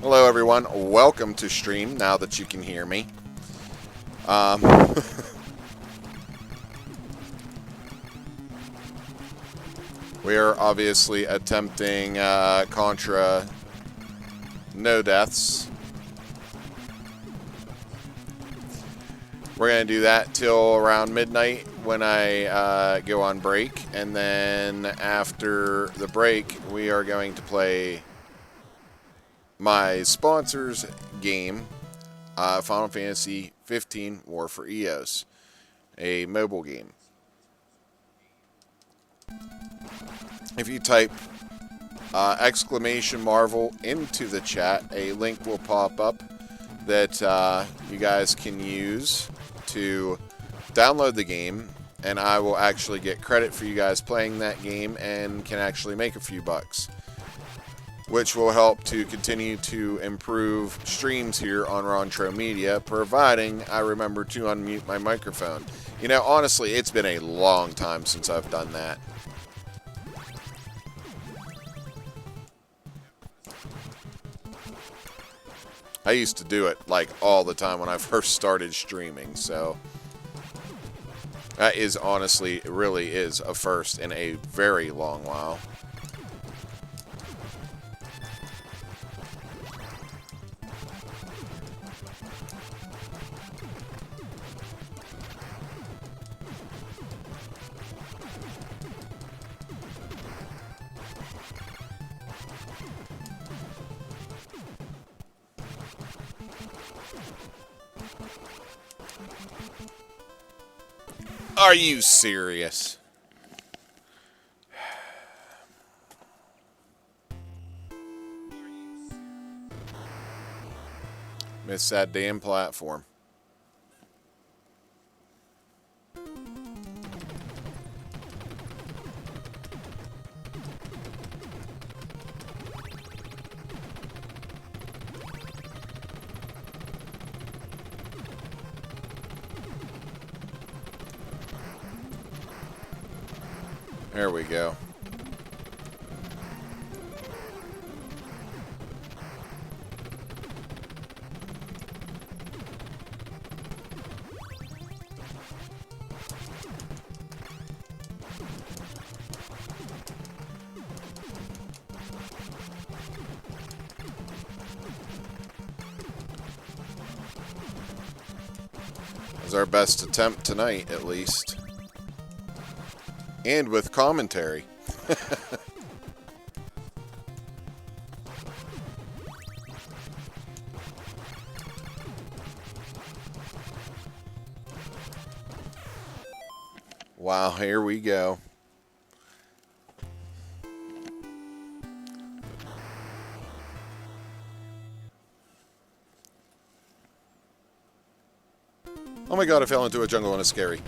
Hello everyone, welcome to stream now that you can hear me. Um, we are obviously attempting Contra No Deaths. We're going to do that till around midnight when I go on break, and then after the break we are going to play my sponsor's game, Final Fantasy 15 War for Eos, a mobile game. If you type exclamation Marvel into the chat, a link will pop up that you guys can use to download the game, and I will actually get credit for you guys playing that game and can actually make a few bucks, which will help to continue to improve streams here on Rontro Media, providing I remember to unmute my microphone. You know, honestly, it's been a long time since I've done that. I used to do it, like, all the time when I first started streaming, so that is honestly, it really is a first in a very long while. Are you serious? Miss that damn platform. There we go. That was our best attempt tonight, at least. And with commentary. Wow, here we go. Oh my god, I fell into a jungle and it's scary.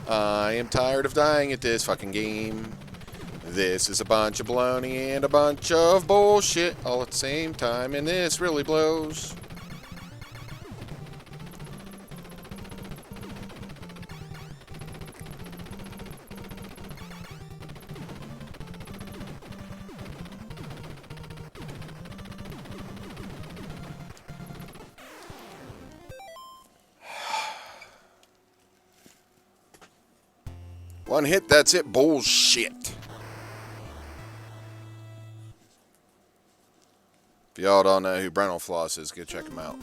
I am tired of dying at this fucking game. This is a bunch of baloney and a bunch of bullshit all at the same time, and this really blows. One hit, that's it. Bullshit. If y'all don't know who Brental Floss is, go check him out.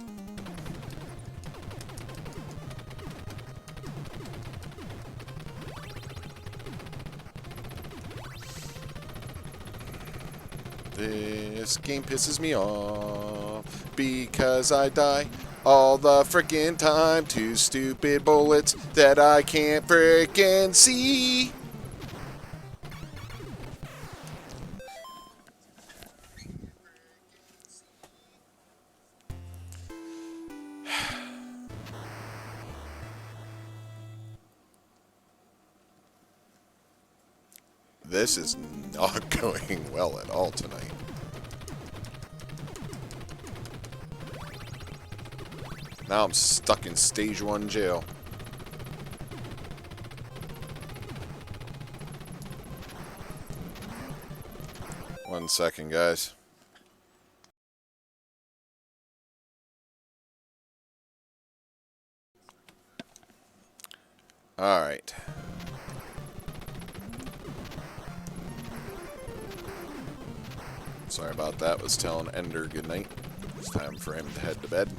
This game pisses me off because I die all the frickin' time to stupid bullets that I can't frickin' see. This is not going well at all tonight. Now I'm stuck in stage 1 jail. One second, guys. Alright. Sorry about that. Was telling Ender goodnight. It's time for him to head to bed.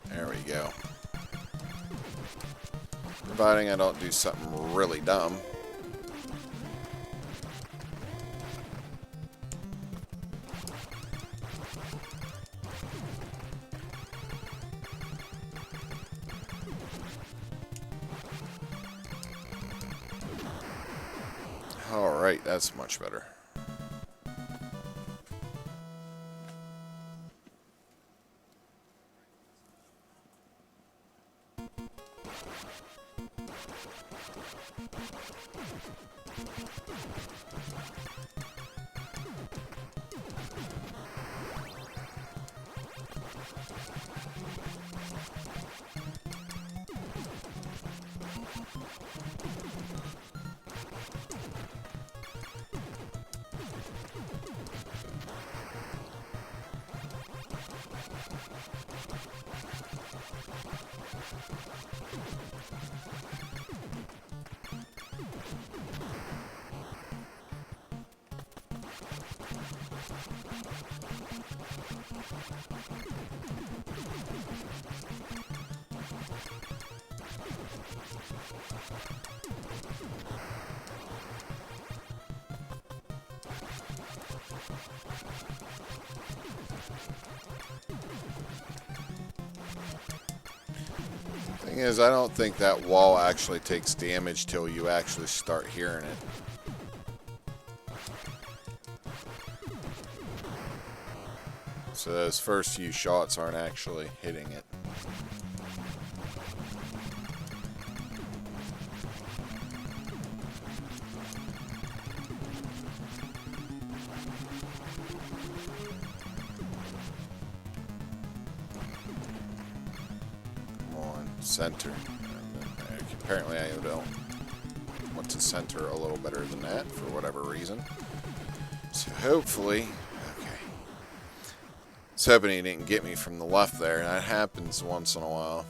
There we go. Providing I don't do something really dumb. Alright, that's much better. Thing is, I don't think that wall actually takes damage till you actually start hearing it. So those first few shots aren't actually hitting it. Center. Apparently I don't want to center a little better than that for whatever reason. So hopefully, okay. I was hoping he didn't get me from the left there. That happens once in a while.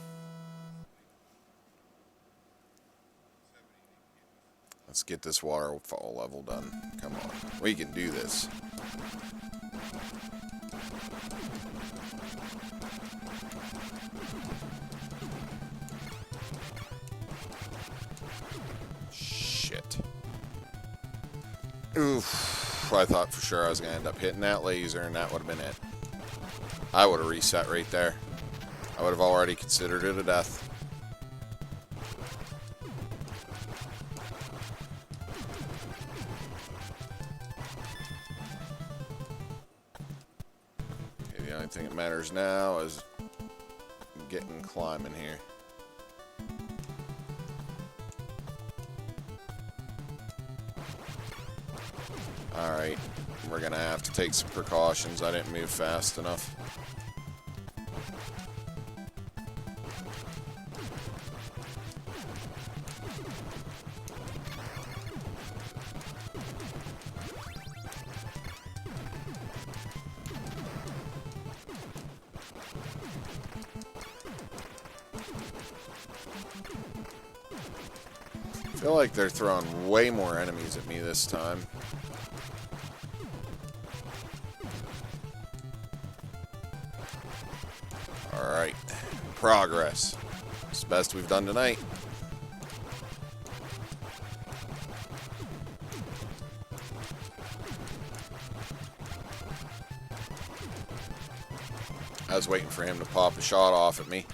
Let's get this waterfall level done. Come on. We can do this. Oof, I thought for sure I was going to end up hitting that laser, and that would have been it. I would have reset right there. I would have already considered it a death. Okay, the only thing that matters now is getting climbing here. Alright, we're going to have to take some precautions. I didn't move fast enough. I feel like they're throwing way more enemies at me this time. Alright. Progress. It's the best we've done tonight. I was waiting for him to pop a shot off at me.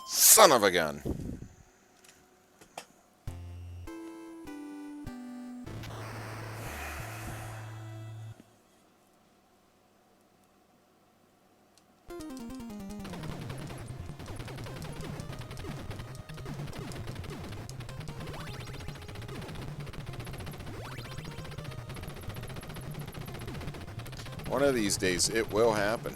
Son of a gun. One of these days, it will happen.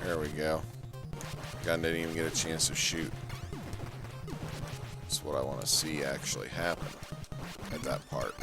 There we go. Gun didn't even get a chance to shoot. That's what I want to see actually happen at that part.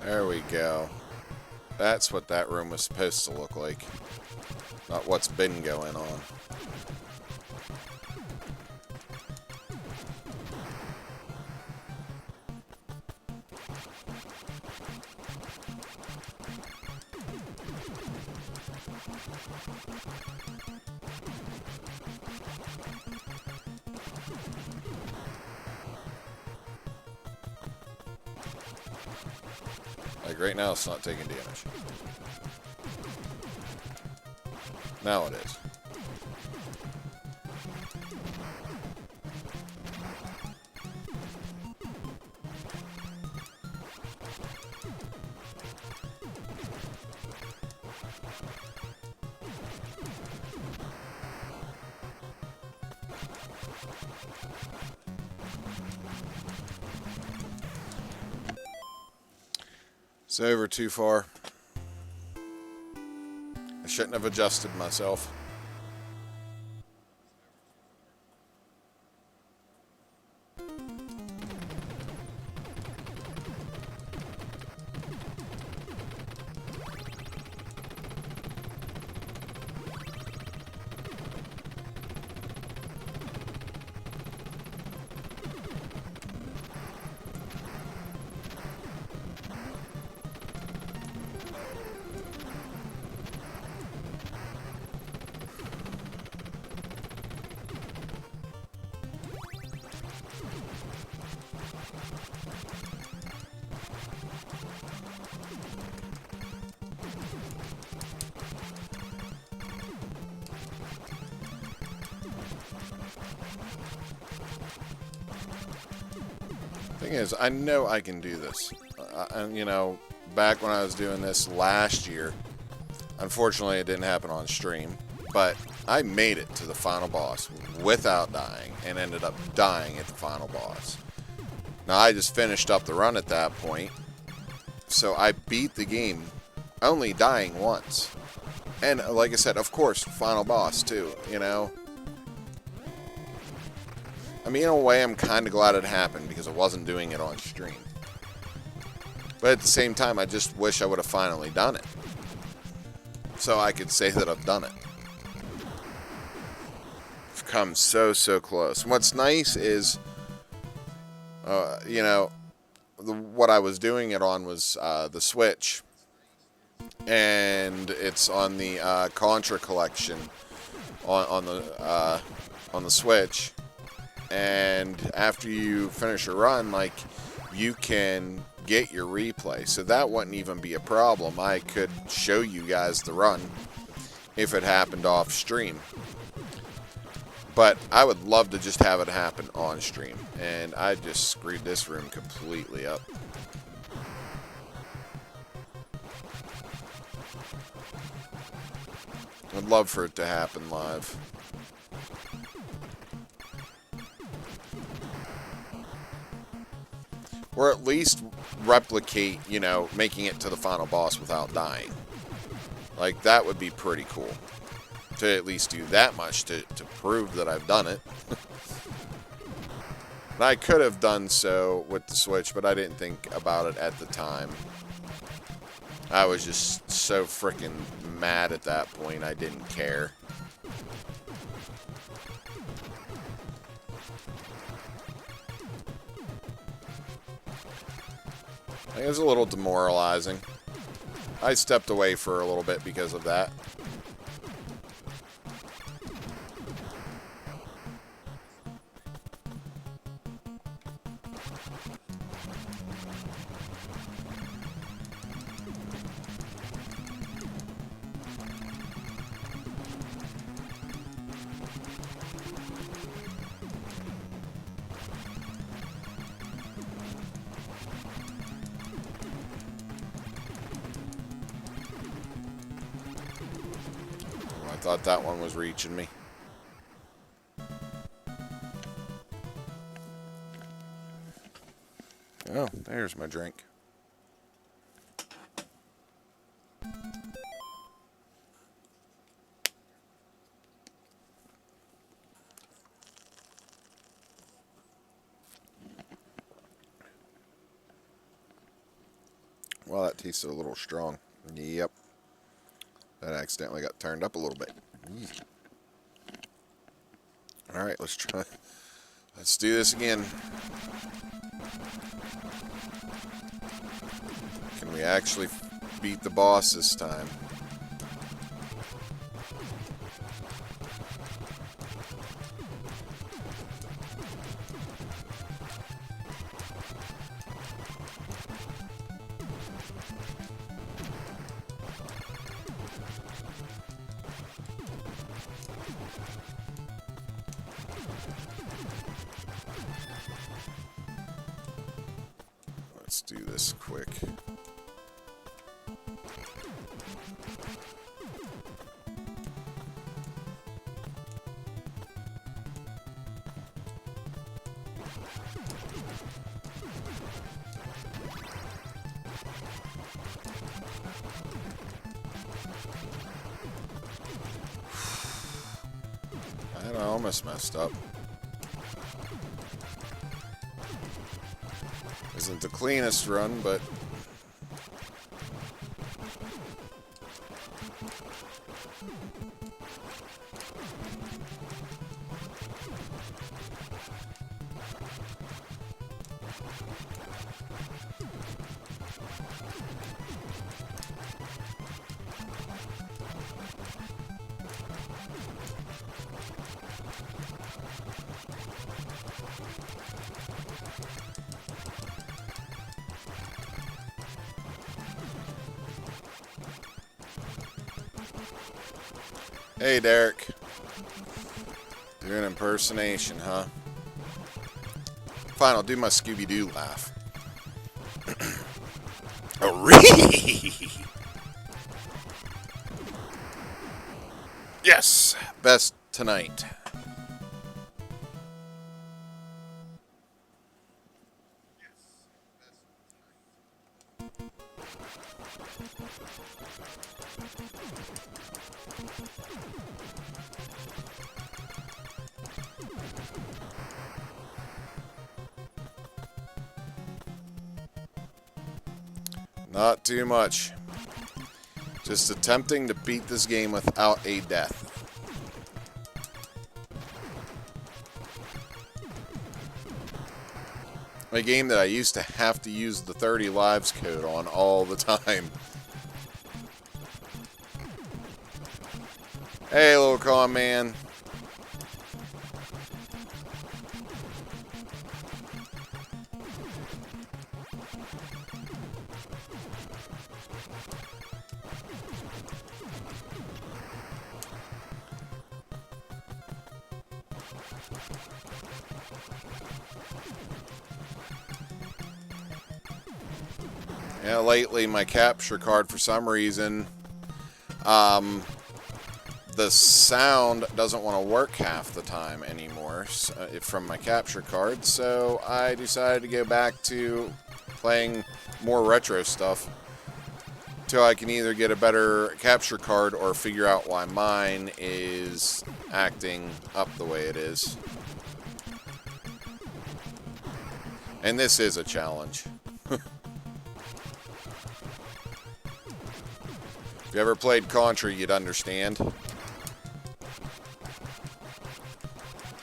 There we go. That's what that room was supposed to look like. Not what's been going on. Like right now, it's not taking damage. Now it is. It's over too far. I shouldn't have adjusted myself. Thing is, I know I can do this. And you know, back when I was doing this last year, unfortunately it didn't happen on stream, but I made it to the final boss without dying and ended up dying at the final boss. Now I just finished up the run at that point, so I beat the game only dying once. And like I said, of course, final boss too, you know. I mean, in a way, I'm kind of glad it happened because I wasn't doing it on stream. But at the same time, I just wish I would have finally done it. So I could say that I've done it. I've come so close. And what's nice is, you know, what I was doing it on was the Switch. And it's on the Contra collection on the Switch. And after you finish a run, like, you can get your replay, so that wouldn't even be a problem. I could show you guys the run if it happened off stream, but I would love to just have it happen on stream, and I just screwed this room completely up. I'd love for it to happen live. Or at least replicate, you know, making it to the final boss without dying. Like, that would be pretty cool. To at least do that much to prove that I've done it. And I could have done so with the Switch, but I didn't think about it at the time. I was just so freaking mad at that point, I didn't care. It was a little demoralizing. I stepped away for a little bit because of that. I thought that one was reaching me. Oh, there's my drink. Well, that tasted a little strong. Yep. That accidentally got turned up a little bit. Alright, let's try. Let's do this again. Can we actually beat the boss this time? Let's do this quick. I almost messed up. Isn't the cleanest run, but hey, Derek. You're an impersonation, huh? Fine, I'll do my Scooby-Doo laugh. Yes! Best tonight. Not too much. Just attempting to beat this game without a death. A game that I used to have to use the 30 lives code on all the time. Hey, little con man. Yeah, lately my capture card, for some reason, the sound doesn't want to work half the time anymore from my capture card, so I decided to go back to playing more retro stuff till I can either get a better capture card or figure out why mine is acting up the way it is. And this is a challenge. If you ever played Contra, you'd understand.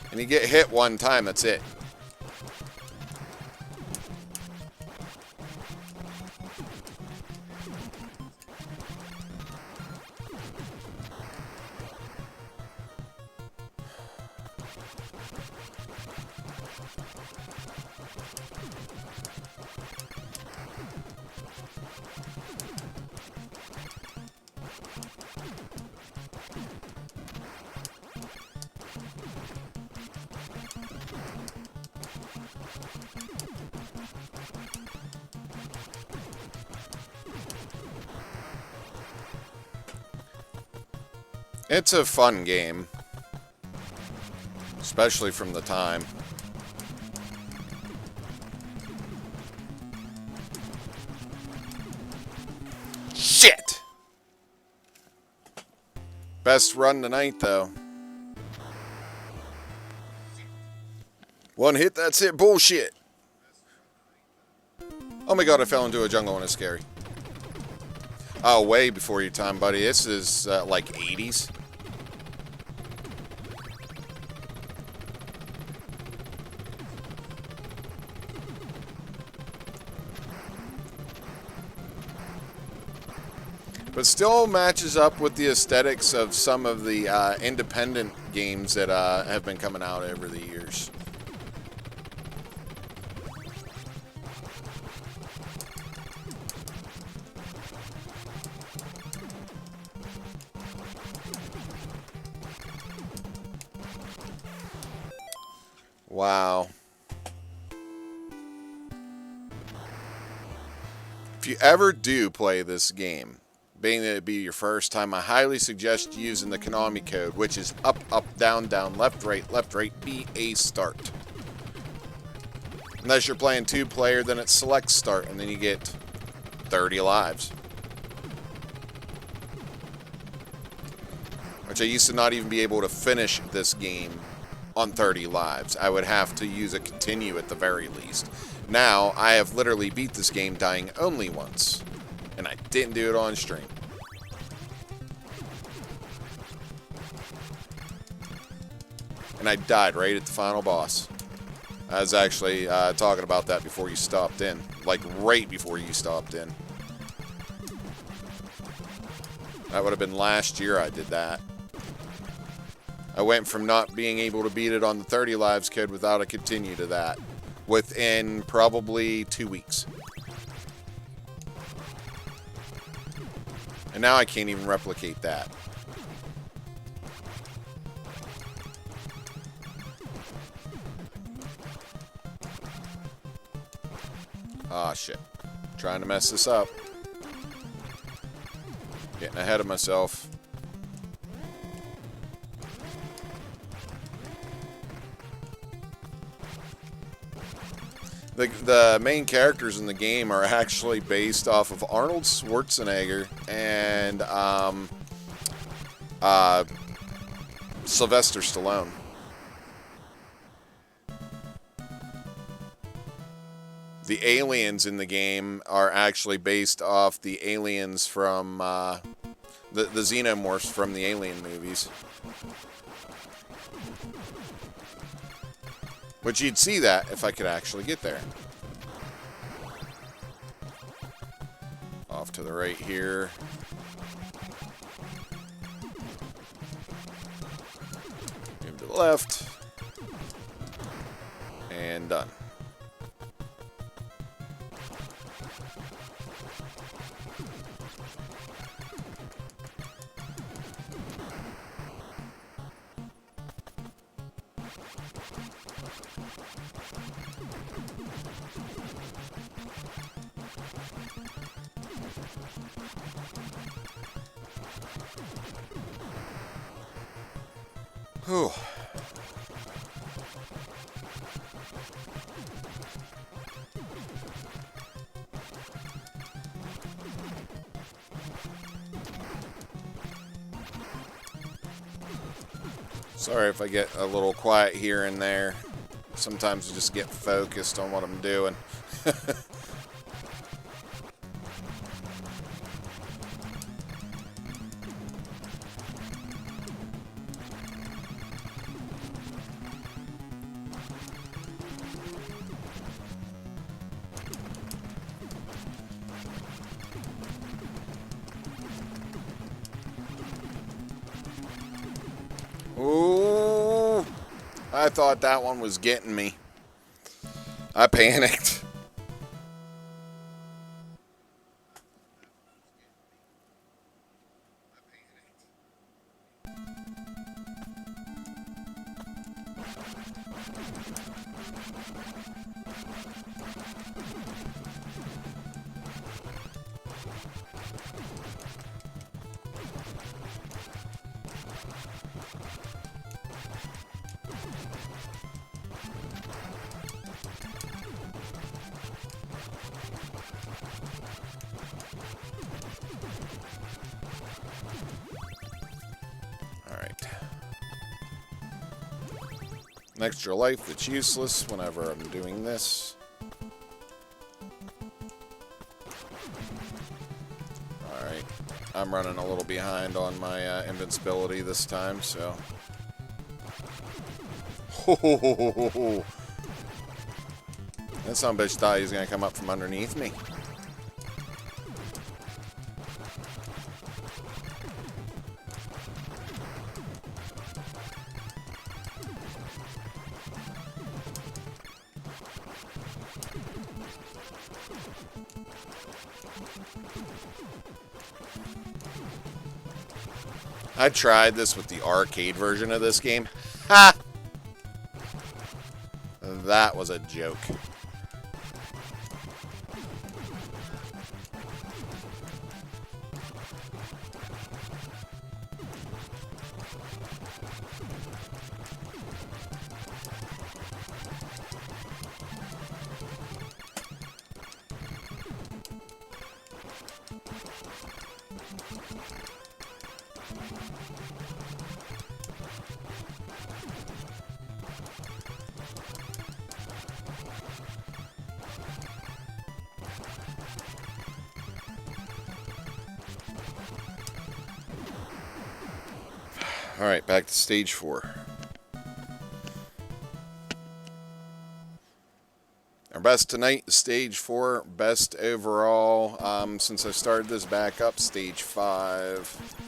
And you get hit one time, that's it. It's a fun game, especially from the time. Shit! Best run tonight, though. One hit, that's it. Bullshit. Oh my god, I fell into a jungle and it's scary. Oh, way before your time, buddy. This is like 80s. But still matches up with the aesthetics of some of the independent games that have been coming out over the years. Wow. If you ever do play this game, being that it be your first time, I highly suggest using the Konami code, which is up, up, down, down, left, right, BA start. Unless you're playing two-player, then it's select start, and then you get 30 lives. Which I used to not even be able to finish this game on 30 lives. I would have to use a continue at the very least. Now, I have literally beat this game dying only once. And I didn't do it on stream. And I died right at the final boss. I was actually talking about that before you stopped in. Like, right before you stopped in. That would have been last year I did that. I went from not being able to beat it on the 30 lives code without a continue to that within probably 2 weeks. And now I can't even replicate that. Ah, shit. Trying to mess this up. Getting ahead of myself. The main characters in the game are actually based off of Arnold Schwarzenegger and Sylvester Stallone. the aliens in the game are actually based off the aliens from the xenomorphs from the Alien movies. Which you'd see that if I could actually get there. Off to the right here. Move to the left. And done. Whew. Sorry if I get a little quiet here and there. Sometimes I just get focused on what I'm doing. Ooh, I thought that one was getting me. I panicked. An extra life that's useless whenever I'm doing this. Alright, I'm running a little behind on my invincibility this time, so... That son of a bitch thought he was going to come up from underneath me. I tried this with the arcade version of this game. Ha! That was a joke. Alright, back to stage 4. Our best tonight is stage 4. Best overall, since I started this back up, stage 5.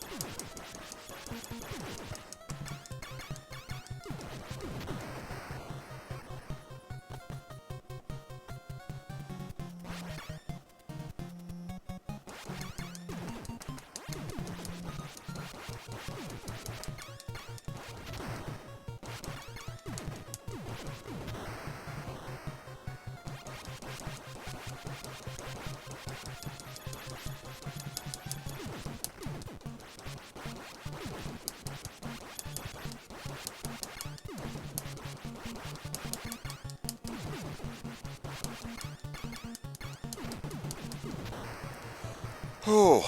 Oh.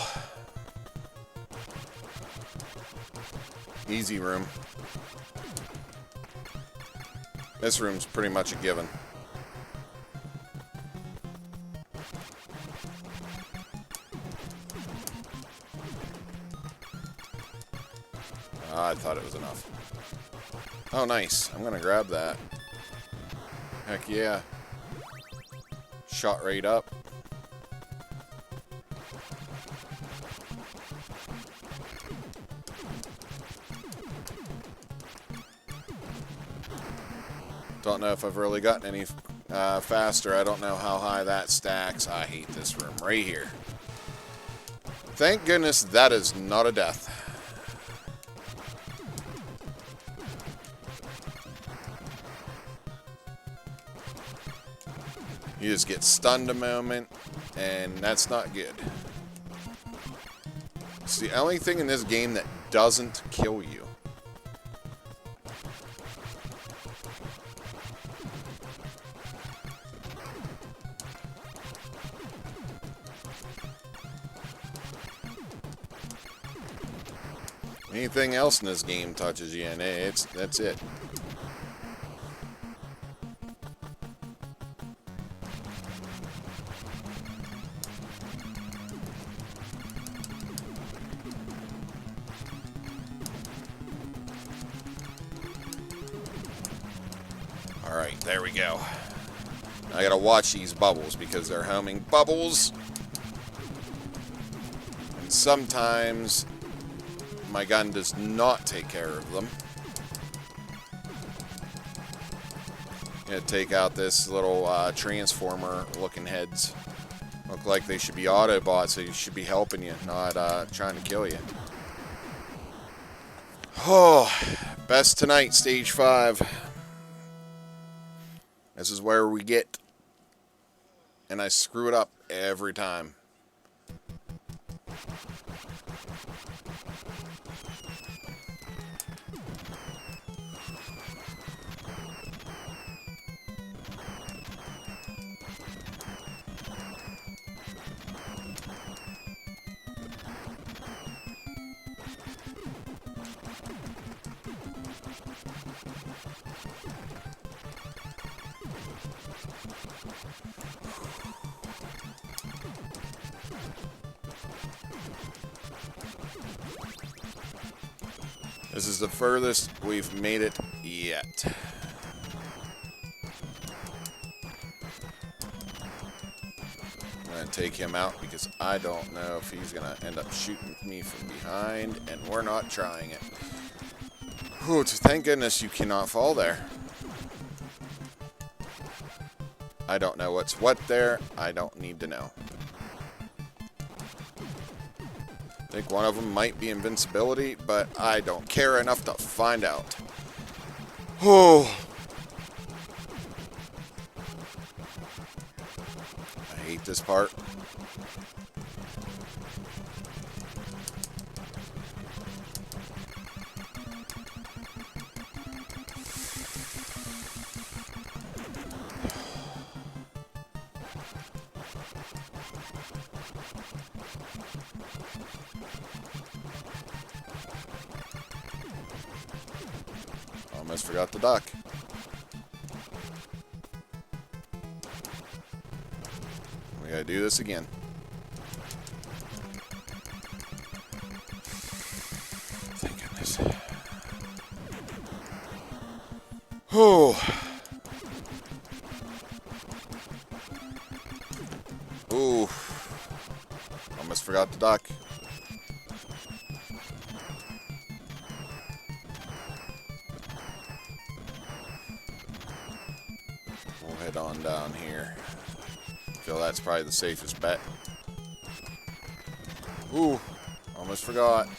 Easy room. This room's pretty much a given. I thought it was enough. Oh, nice. I'm going to grab that. Heck yeah. Shot right up. Don't know if I've really gotten any faster. I don't know how high that stacks. I hate this room right here. Thank goodness that is not a death. You just get stunned a moment, and that's not good. It's the only thing in this game that doesn't kill you. Anything else in this game touches you, and that's it. Alright, there we go. I gotta watch these bubbles because they're homing bubbles. And sometimes my gun does not take care of them. I'm gonna take out this little transformer looking heads. Look like they should be Autobots, so you should be helping you, not trying to kill you. Oh, best tonight, stage 5. This is where we get, and I screw it up every time. This is the furthest we've made it yet. I'm going to take him out because I don't know if he's going to end up shooting me from behind, and we're not trying it. Whew, thank goodness you cannot fall there. I don't know what's what there. I don't need to know. I think one of them might be invincibility, but I don't care enough to find out. Oh. I hate this part. Almost forgot the duck. We gotta do this again. Thank goodness. Oh. Ooh. Almost forgot the duck. We'll head on down here. Feel that's probably the safest bet. Ooh, almost forgot.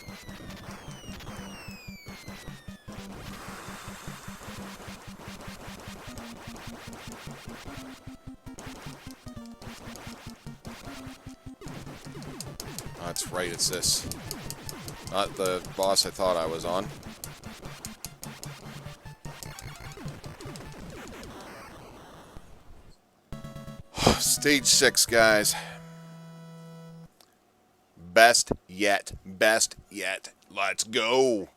Oh, that's right, it's this. Not the boss I thought I was on. Stage 6, guys. Best yet. Best yet. Let's go.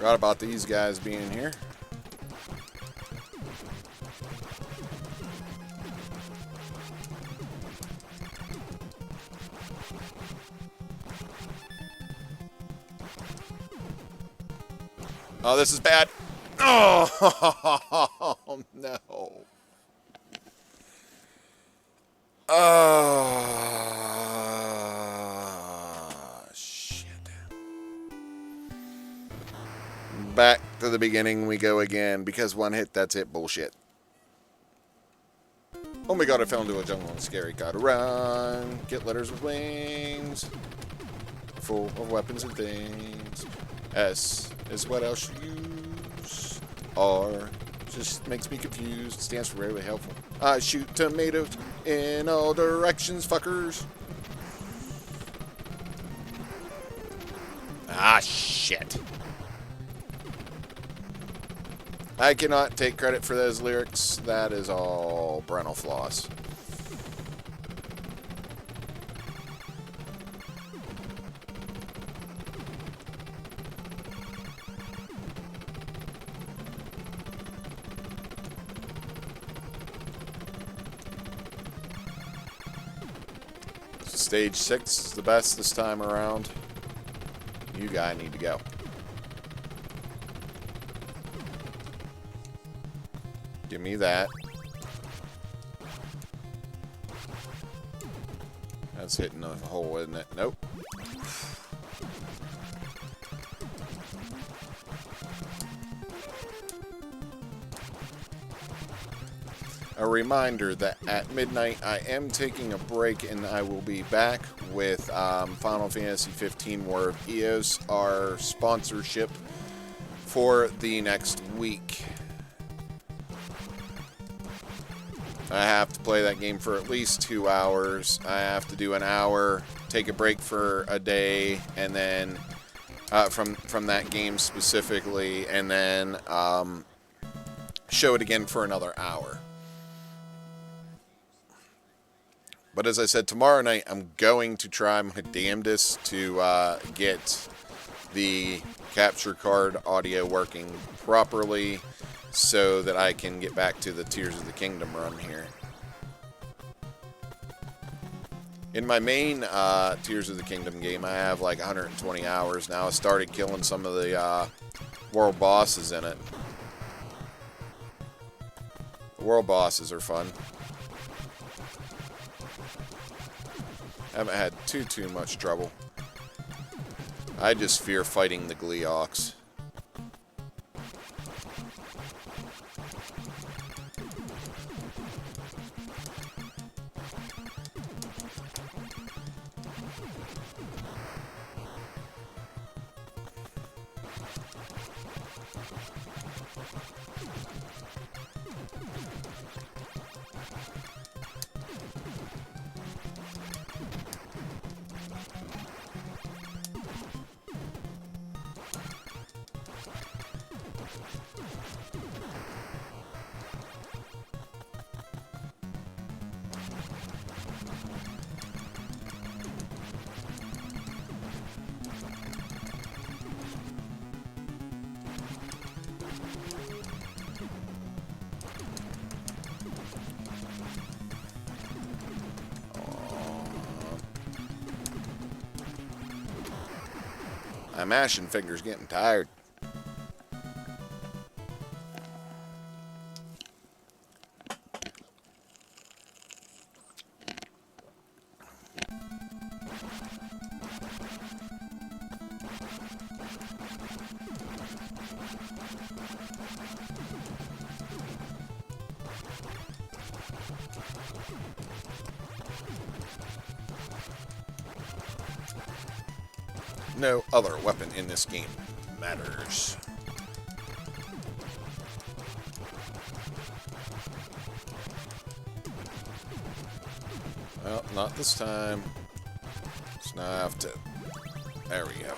Forgot about these guys being here. Oh, this is bad. Oh, no. Shit. Back to the beginning we go again, because one hit, that's it, bullshit. Oh my god, I fell into a jungle and scary. Gotta run. Get letters with wings. Full of weapons and things. S is what else you use. R just makes me confused. Stands for rarely helpful. I shoot tomatoes in all directions, fuckers. Ah, shit. I cannot take credit for those lyrics. That is all Brental floss. Stage 6 is the best this time around. You guys need to go. Give me that. That's hitting the hole, isn't it? Nope. A reminder that at midnight I am taking a break and I will be back with Final Fantasy 15 War of Eos, our sponsorship for the next week. I have to play that game for at least 2 hours. I have to do an hour, take a break for a day, and then from that game specifically, and then show it again for another hour. But as I said, tomorrow night I'm going to try my damnedest to get the capture card audio working properly so that I can get back to the Tears of the Kingdom run here. In my main Tears of the Kingdom game, I have like 120 hours now. I started killing some of the world bosses in it. The world bosses are fun. Haven't had too much trouble. I just fear fighting the Gleeoks. My mashing finger's getting tired. No other weapon in this game matters. Well, not this time. So now I have to... There we go.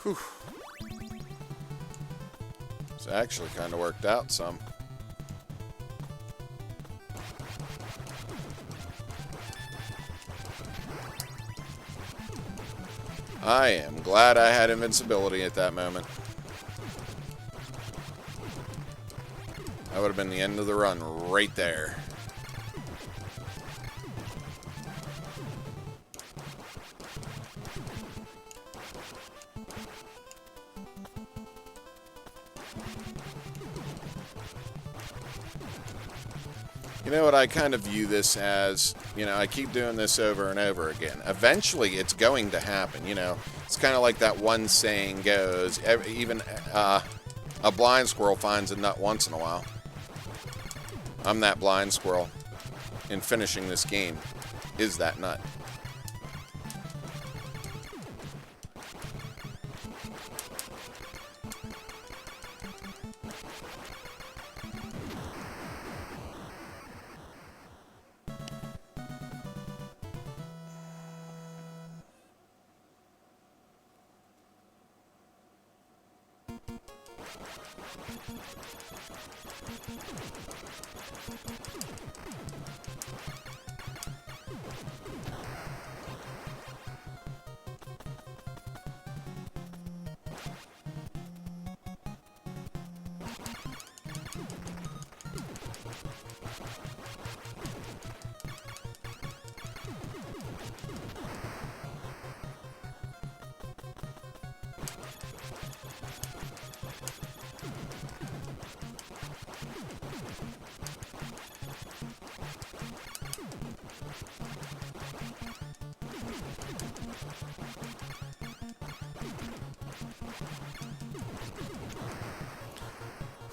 Whew. It's actually kind of worked out some. I am glad I had invincibility at that moment. That would have been the end of the run right there. You know what, I kind of view this as, you know, I keep doing this over and over again. Eventually, it's going to happen, you know. It's kind of like that one saying goes, even a blind squirrel finds a nut once in a while. I'm that blind squirrel, and finishing this game is that nut.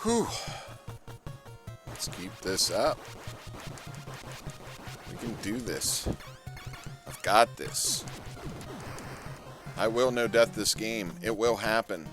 Whew. Let's keep this up. We can do this. I've got this. I will no death this game. It will happen.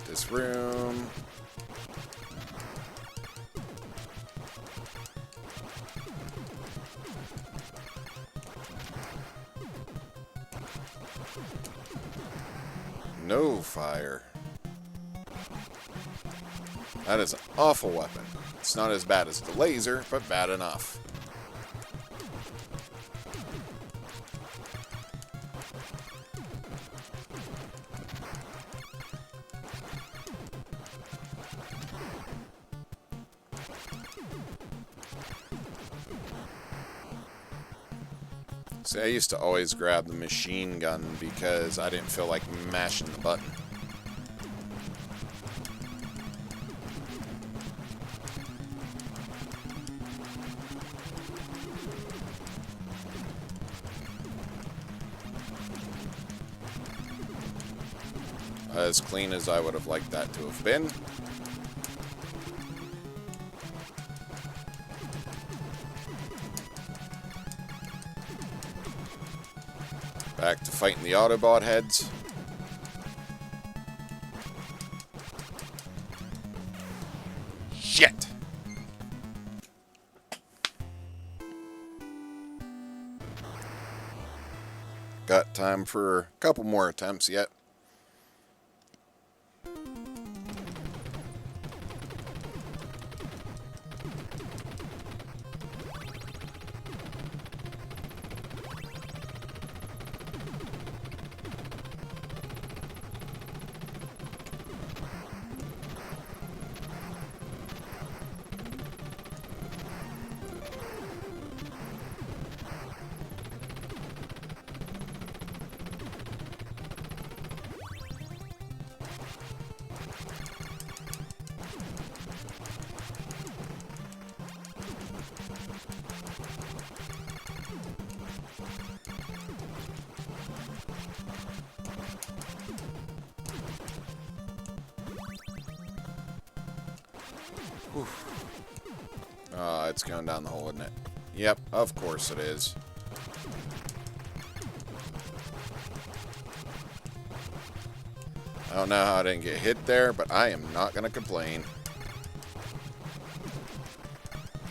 This room. No fire. That is an awful weapon. It's not as bad as the laser, but bad enough. See, I used to always grab the machine gun because I didn't feel like mashing the button. As clean as I would have liked that to have been. Back to fighting the Autobot heads. Shit! Got time for a couple more attempts yet. It's going down the hole, isn't it? Yep, of course it is. I don't know how I didn't get hit there, but I am not going to complain.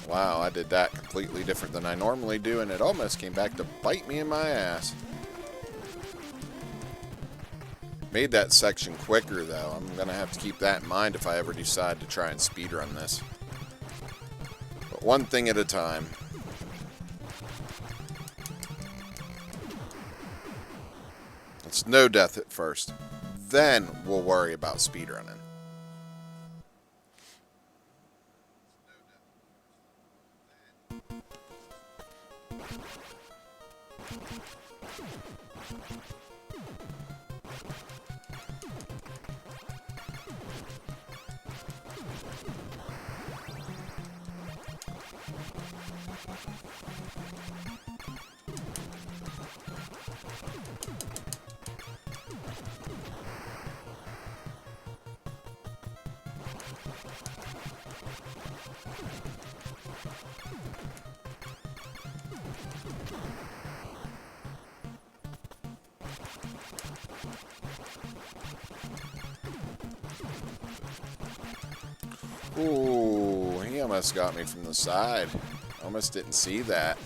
Wow, I did that completely different than I normally do, and it almost came back to bite me in my ass. Made that section quicker, though. I'm going to have to keep that in mind if I ever decide to try and speedrun this. But one thing at a time. It's no death at first. Then we'll worry about speedrunning. Ooh, he almost got me from the side. Almost didn't see that.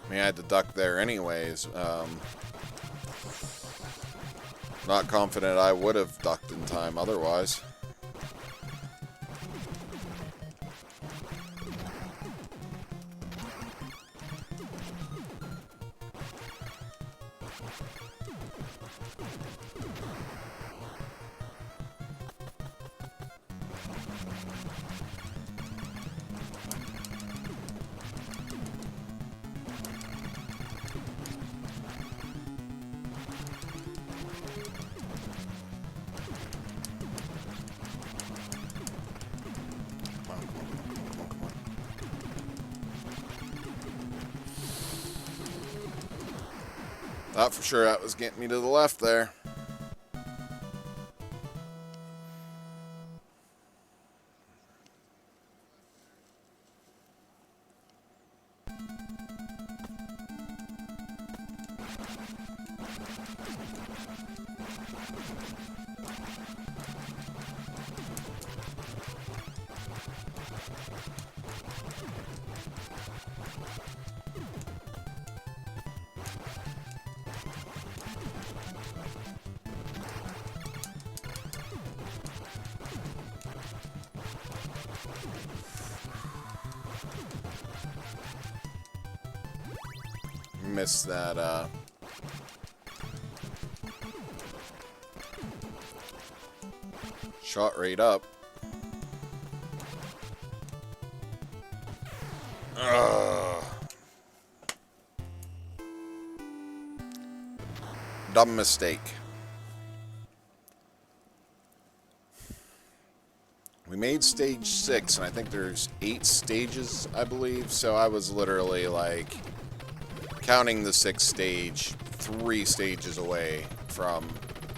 I mean, I had to duck there anyways. Not confident I would have ducked in time otherwise. Thought for sure that was getting me to the left there. Missed that, shot right up. Ugh. Dumb mistake. We made stage 6, and I think there's 8 stages, I believe, so I was literally, like, counting the 6th stage, 3 stages away from,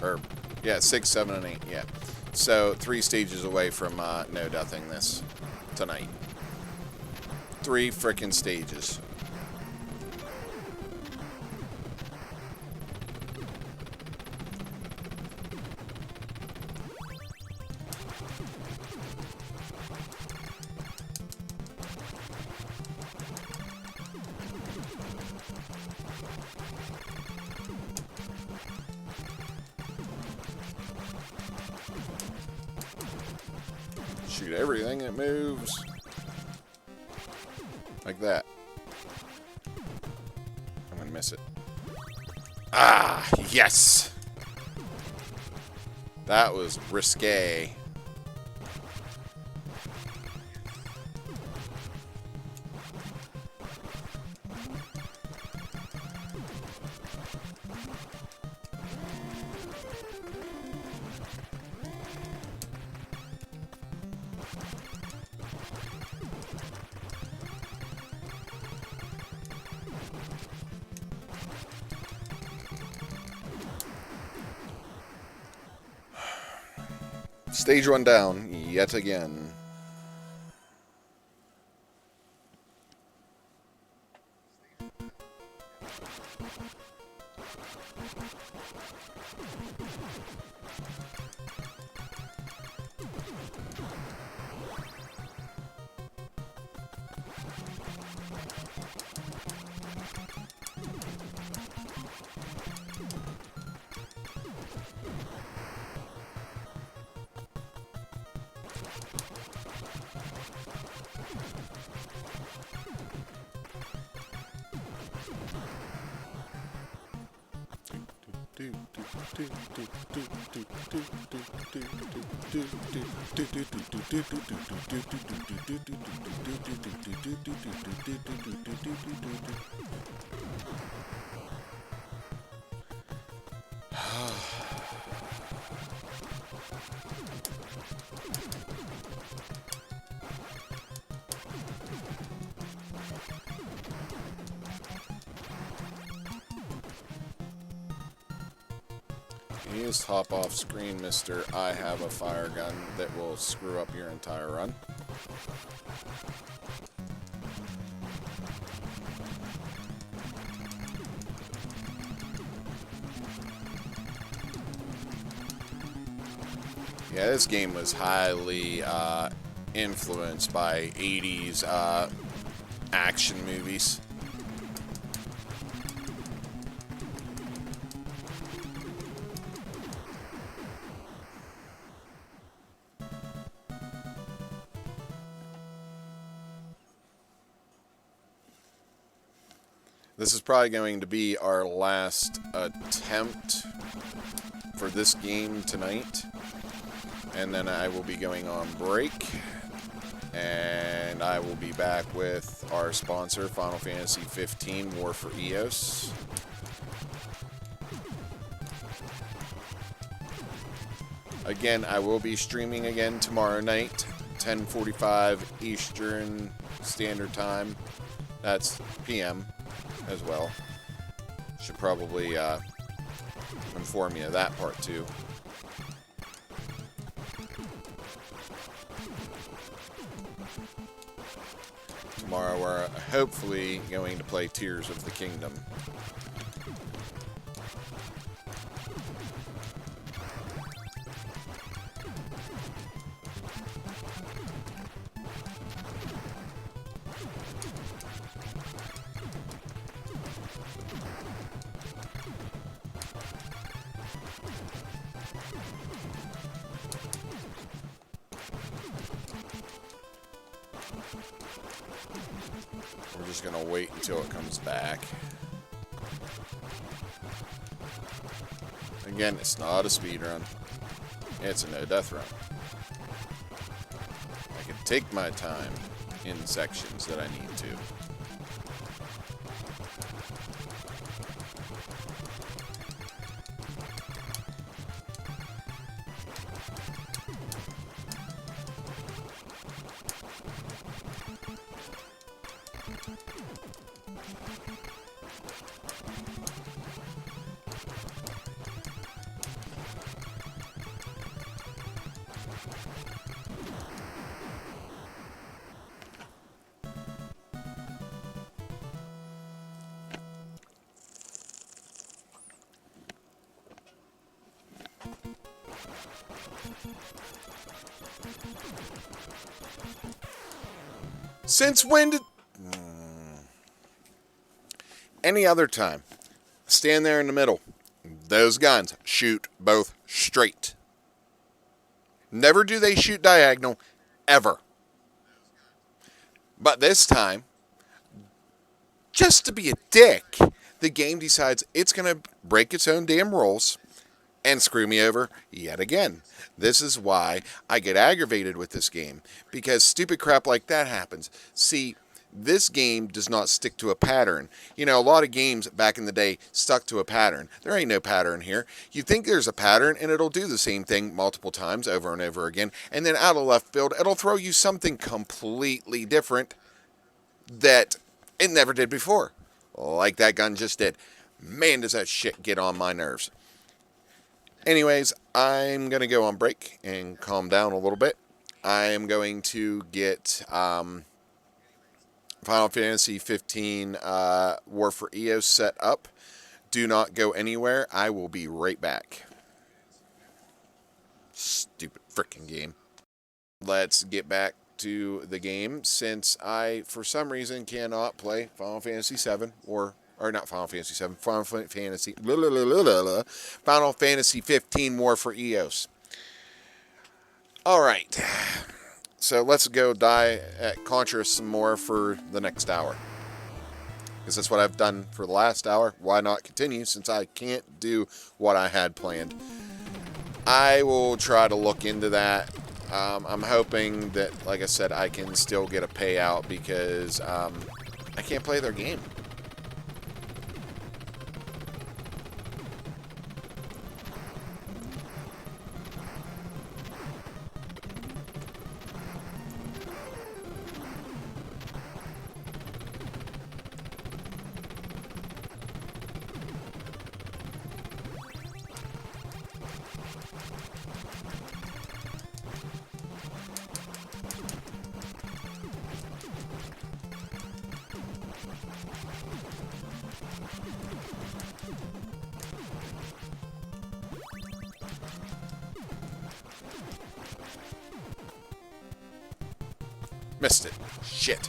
or, yeah, 6, 7, and 8, yeah. So, 3 stages away from no deathing this tonight. 3 frickin' stages. Shoot everything that moves. Like that. I'm gonna miss it. Ah, yes! That was risque. Stage 1 down, yet again. You just hop off screen, mister. I have a fire gun that will screw up your entire run. Yeah, this game was highly influenced by 80s action movies. This is probably going to be our last attempt for this game tonight. And then I will be going on break. And I will be back with our sponsor, Final Fantasy 15 War for EOS. Again, I will be streaming again tomorrow night, 10:45 Eastern Standard Time. That's PM as well. Should probably inform you of that part too. Tomorrow we're hopefully going to play Tears of the Kingdom. We're just going to wait until it comes back. Again, it's not a speed run. It's a no-death run. I can take my time in sections that I need to. Since when did... Any other time, stand there in the middle. Those guns shoot both straight. Never do they shoot diagonal, ever. But this time, just to be a dick, the game decides it's going to break its own damn rules and screw me over yet again. This is why I get aggravated with this game, because stupid crap like that happens. See, this game does not stick to a pattern. You know, a lot of games back in the day stuck to a pattern. There ain't no pattern here. You think there's a pattern, and it'll do the same thing multiple times over and over again, and then out of left field, it'll throw you something completely different that it never did before, like that gun just did. Man, does that shit get on my nerves. Anyways, I'm going to go on break and calm down a little bit. I am going to get Final Fantasy 15 War for EOS set up. Do not go anywhere. I will be right back. Stupid freaking game. Let's get back to the game, since I, for some reason, cannot play Final Fantasy 7 or not Final Fantasy 7, Final Fantasy 15 War for EOS. Alright, so let's go die at Contra some more for the next hour. because that's what I've done for the last hour. Why not continue since I can't do what I had planned? I will try to look into that. I'm hoping that, like I said, I can still get a payout because I can't play their game. Missed it. Shit.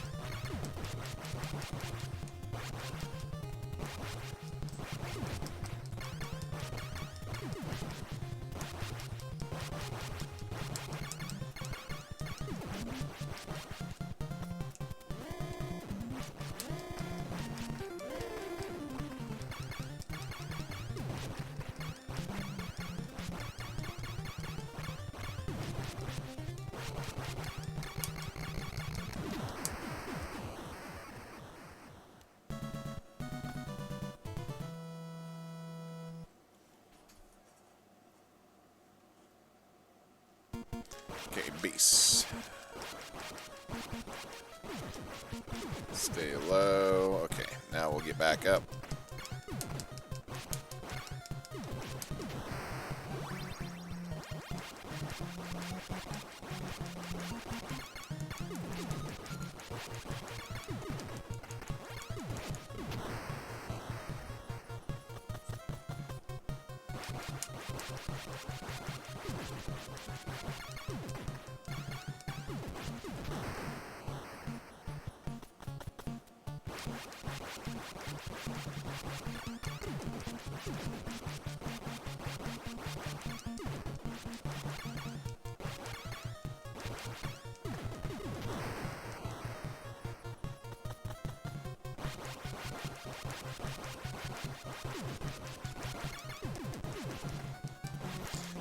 Okay, beast. Stay low. Okay, now we'll get back up.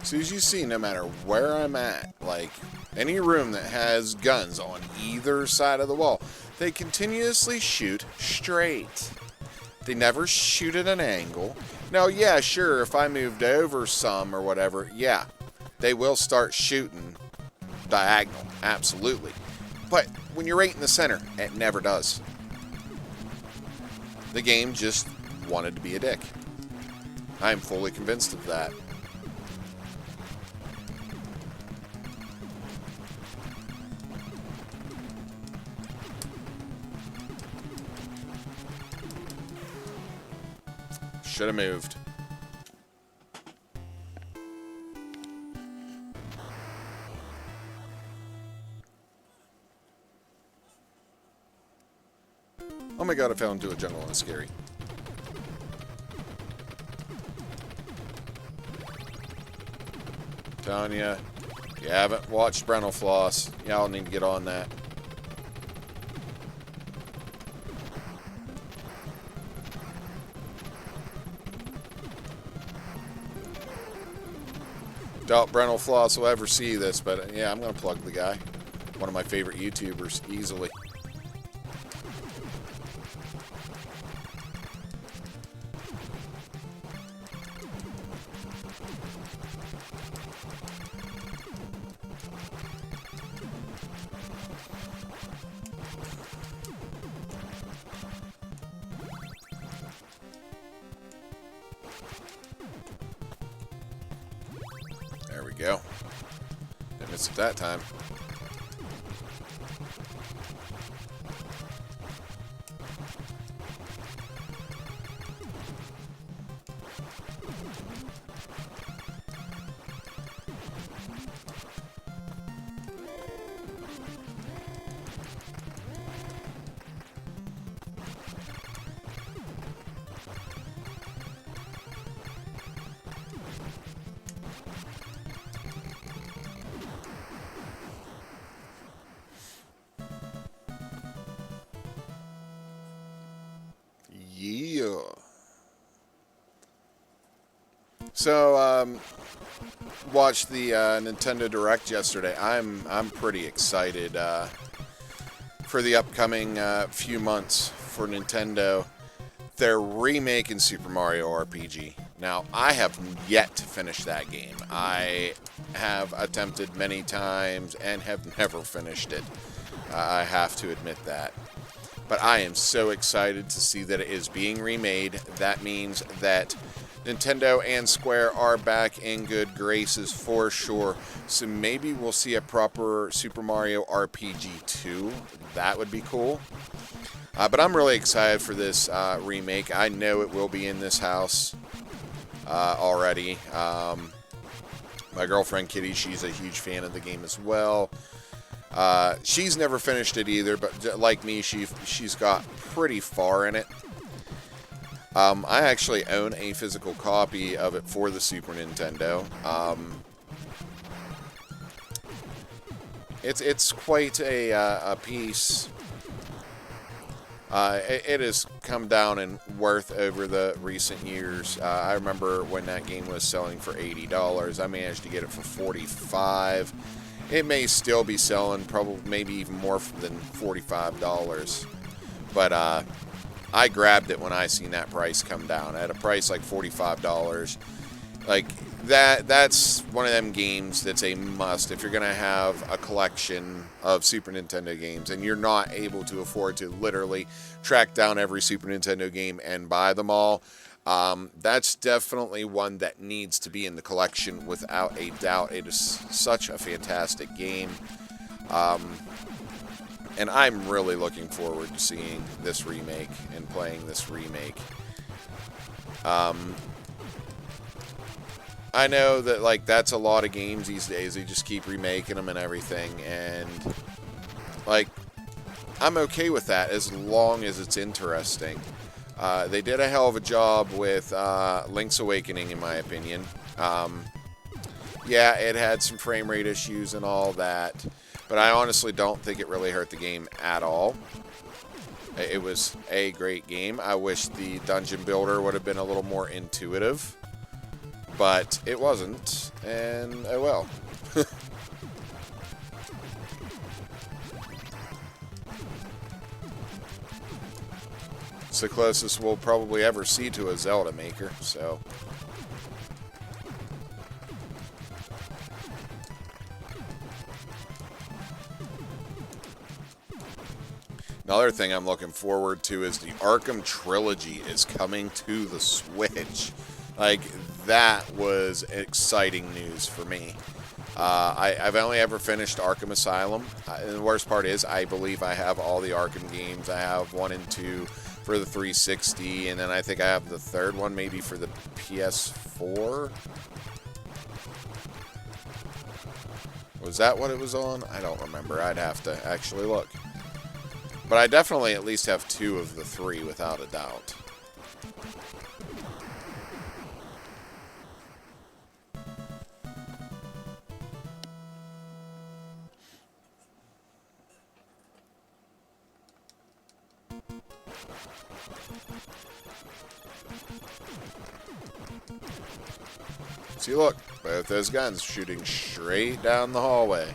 So as you see, no matter where I'm at, like any room that has guns on either side of the wall, they continuously shoot straight. They never shoot at an angle. Now, yeah, sure, if I moved over some or whatever, yeah, they will start shooting diagonal, absolutely. But when you're right in the center, it never does. The game just wanted to be a dick. I'm fully convinced of that. Should have moved. Oh my god, I fell into a jungle and it's scary. Telling you, if you haven't watched Brental Floss, y'all need to get on that. Doubt Brental Floss will ever see this, but yeah, I'm going to plug the guy. One of my favorite YouTubers, easily. There we go. Didn't miss it that time. So, watched the Nintendo Direct yesterday. I'm pretty excited for the upcoming few months for Nintendo. They're remaking Super Mario RPG. Now, I have yet to finish that game. I have attempted many times and have never finished it. I have to admit that. But I am so excited to see that it is being remade. That means that Nintendo and Square are back in good graces for sure. So maybe we'll see a proper Super Mario RPG 2. That would be cool. But I'm really excited for this remake. I know it will be in this house already. My girlfriend Kitty, she's a huge fan of the game as well. She's never finished it either, but like me, she's got pretty far in it. I actually own a physical copy of it for the Super Nintendo. It's quite a piece. It has come down in worth over the recent years. I remember when that game was selling for $80. I managed to get it for $45. It may still be selling, probably maybe even more than $45. But I grabbed it when I seen that price come down at a price like $45. Like that's one of them games that's a must if you're gonna have a collection of Super Nintendo games and you're not able to afford to literally track down every Super Nintendo game and buy them all. That's definitely one that needs to be in the collection without a doubt. It is such a fantastic game. And I'm really looking forward to seeing this remake and playing this remake. I know that, like, that's a lot of games these days. They just keep remaking them and everything. And, like, I'm okay with that as long as it's interesting. They did a hell of a job with Link's Awakening, in my opinion. Yeah, it had some frame rate issues and all that. But I honestly don't think it really hurt the game at all. It was a great game. I wish the dungeon builder would have been a little more intuitive. But it wasn't, and oh well. It's the closest we'll probably ever see to a Zelda maker, so. Another thing I'm looking forward to is the Arkham Trilogy is coming to the Switch. Like, that was exciting news for me. I've only ever finished Arkham Asylum. And the worst part is, I believe I have all the Arkham games. I have 1 and 2 for the 360, and then I think I have the third one maybe for the PS4. Was that what it was on? I don't remember. I'd have to actually look. But I definitely at least have 2 of the 3 without a doubt. See, look, both those guns shooting straight down the hallway.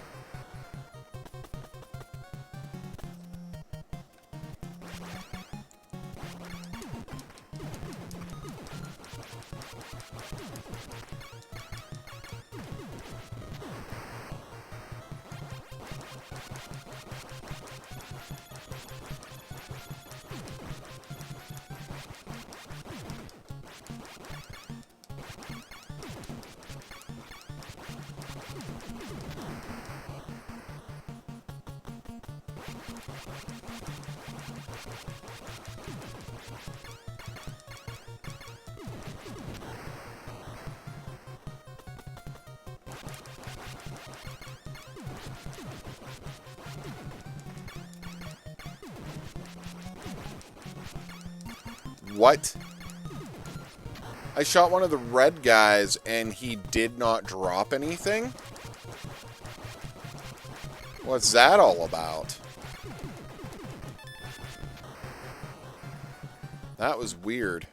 What? I shot one of the red guys and he did not drop anything? What's that all about? That was weird.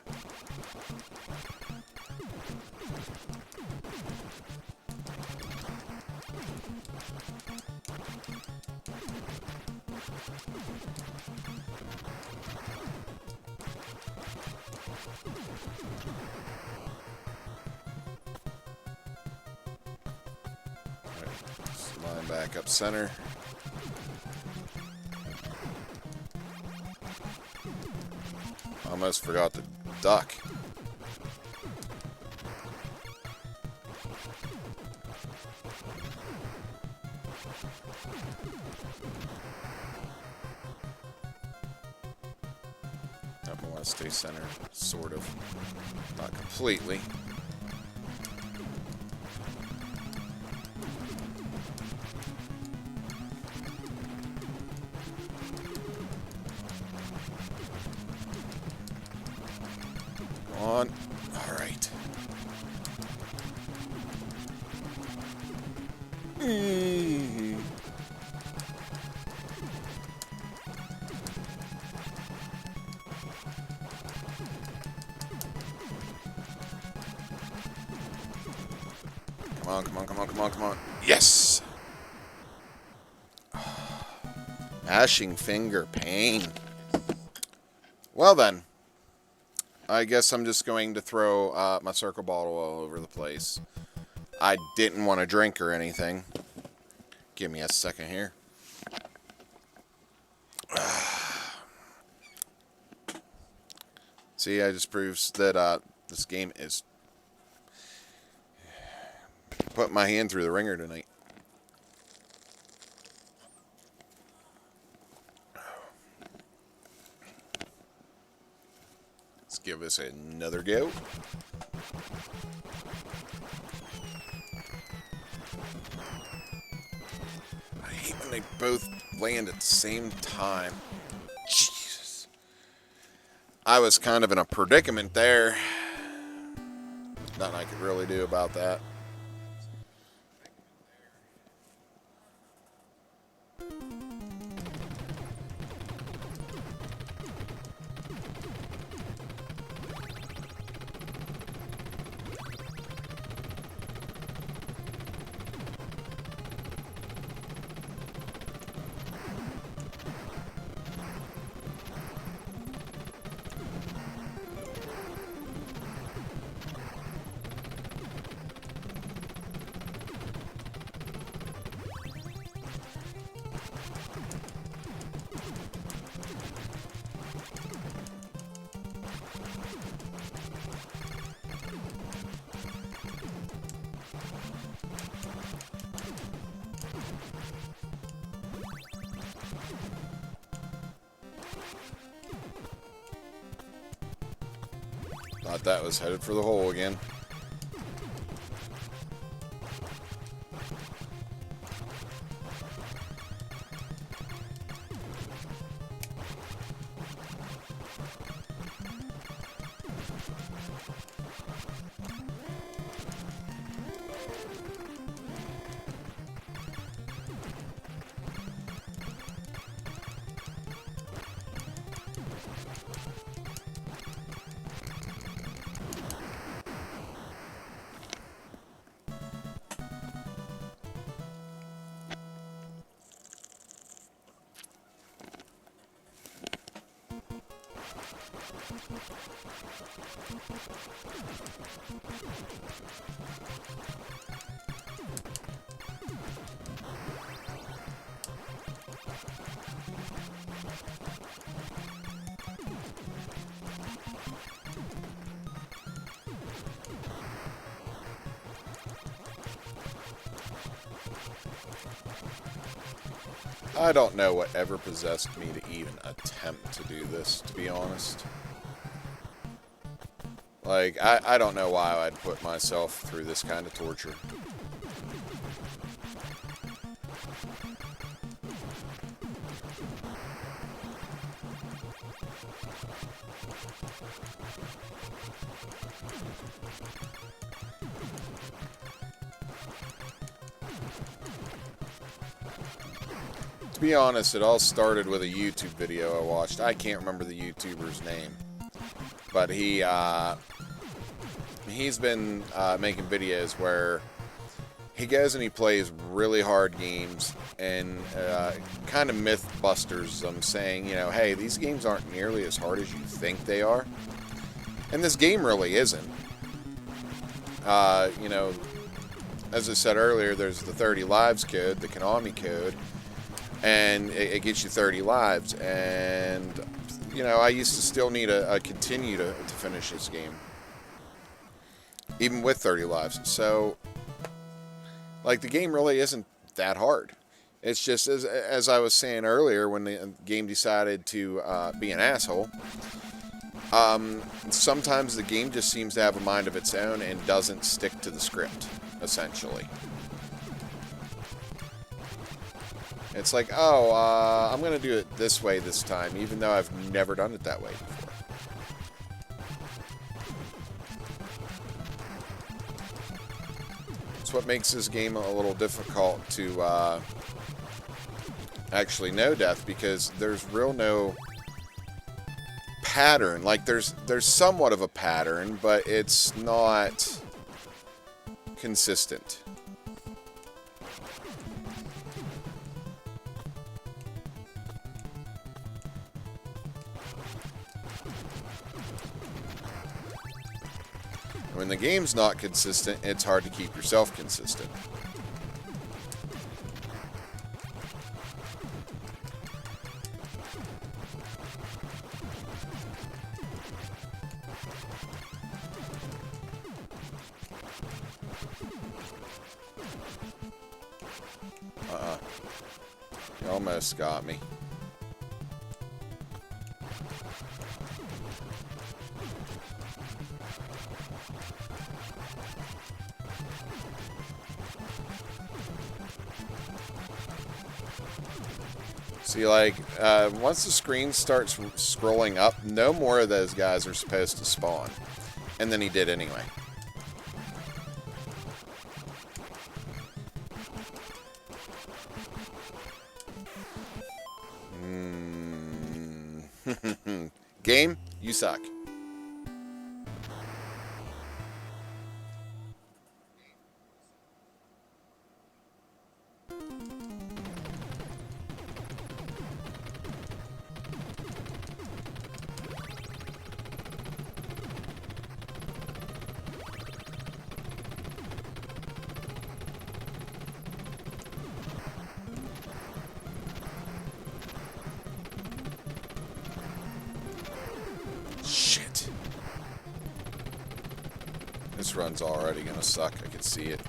Line back up center. Almost forgot to duck. I want to stay center, sort of. Not completely. On. All right. Come on, come on, come on, come on, come on. Yes! Mashing finger pain. Well then. I guess I'm just going to throw my circle bottle all over the place. I didn't want to drink or anything. Give me a second here. See, I just proves that this game is putting my hand through the ringer tonight. Let's give this another go. I hate when they both land at the same time. Jesus. I was kind of in a predicament there. Nothing I could really do about that. Thought that was headed for the hole again. I don't know what ever possessed me to even attempt to do this, to be honest. Like, I don't know why I'd put myself through this kind of torture. To be honest, it all started with a YouTube video I watched. I can't remember the YouTuber's name, but he's been making videos where he goes and he plays really hard games and kind of myth busters them, saying, you know, hey, these games aren't nearly as hard as you think they are, and this game really isn't. You know, as I said earlier, there's the 30 lives code, the Konami code, and it gets you 30 lives. And, you know, I used to still need a continue to finish this game, even with 30 lives. So, like, the game really isn't that hard. It's just, as I was saying earlier, when the game decided to be an asshole, sometimes the game just seems to have a mind of its own and doesn't stick to the script, essentially. It's like, oh, I'm going to do it this way this time, even though I've never done it that way before. It's what makes this game a little difficult to actually no death, because there's no pattern. Like, there's somewhat of a pattern, but it's not consistent. When the game's not consistent, it's hard to keep yourself consistent. You almost got me. See, like, once the screen starts scrolling up, no more of those guys are supposed to spawn. And then he did anyway. Game, you suck. Shit. This run's already gonna suck. I can see it.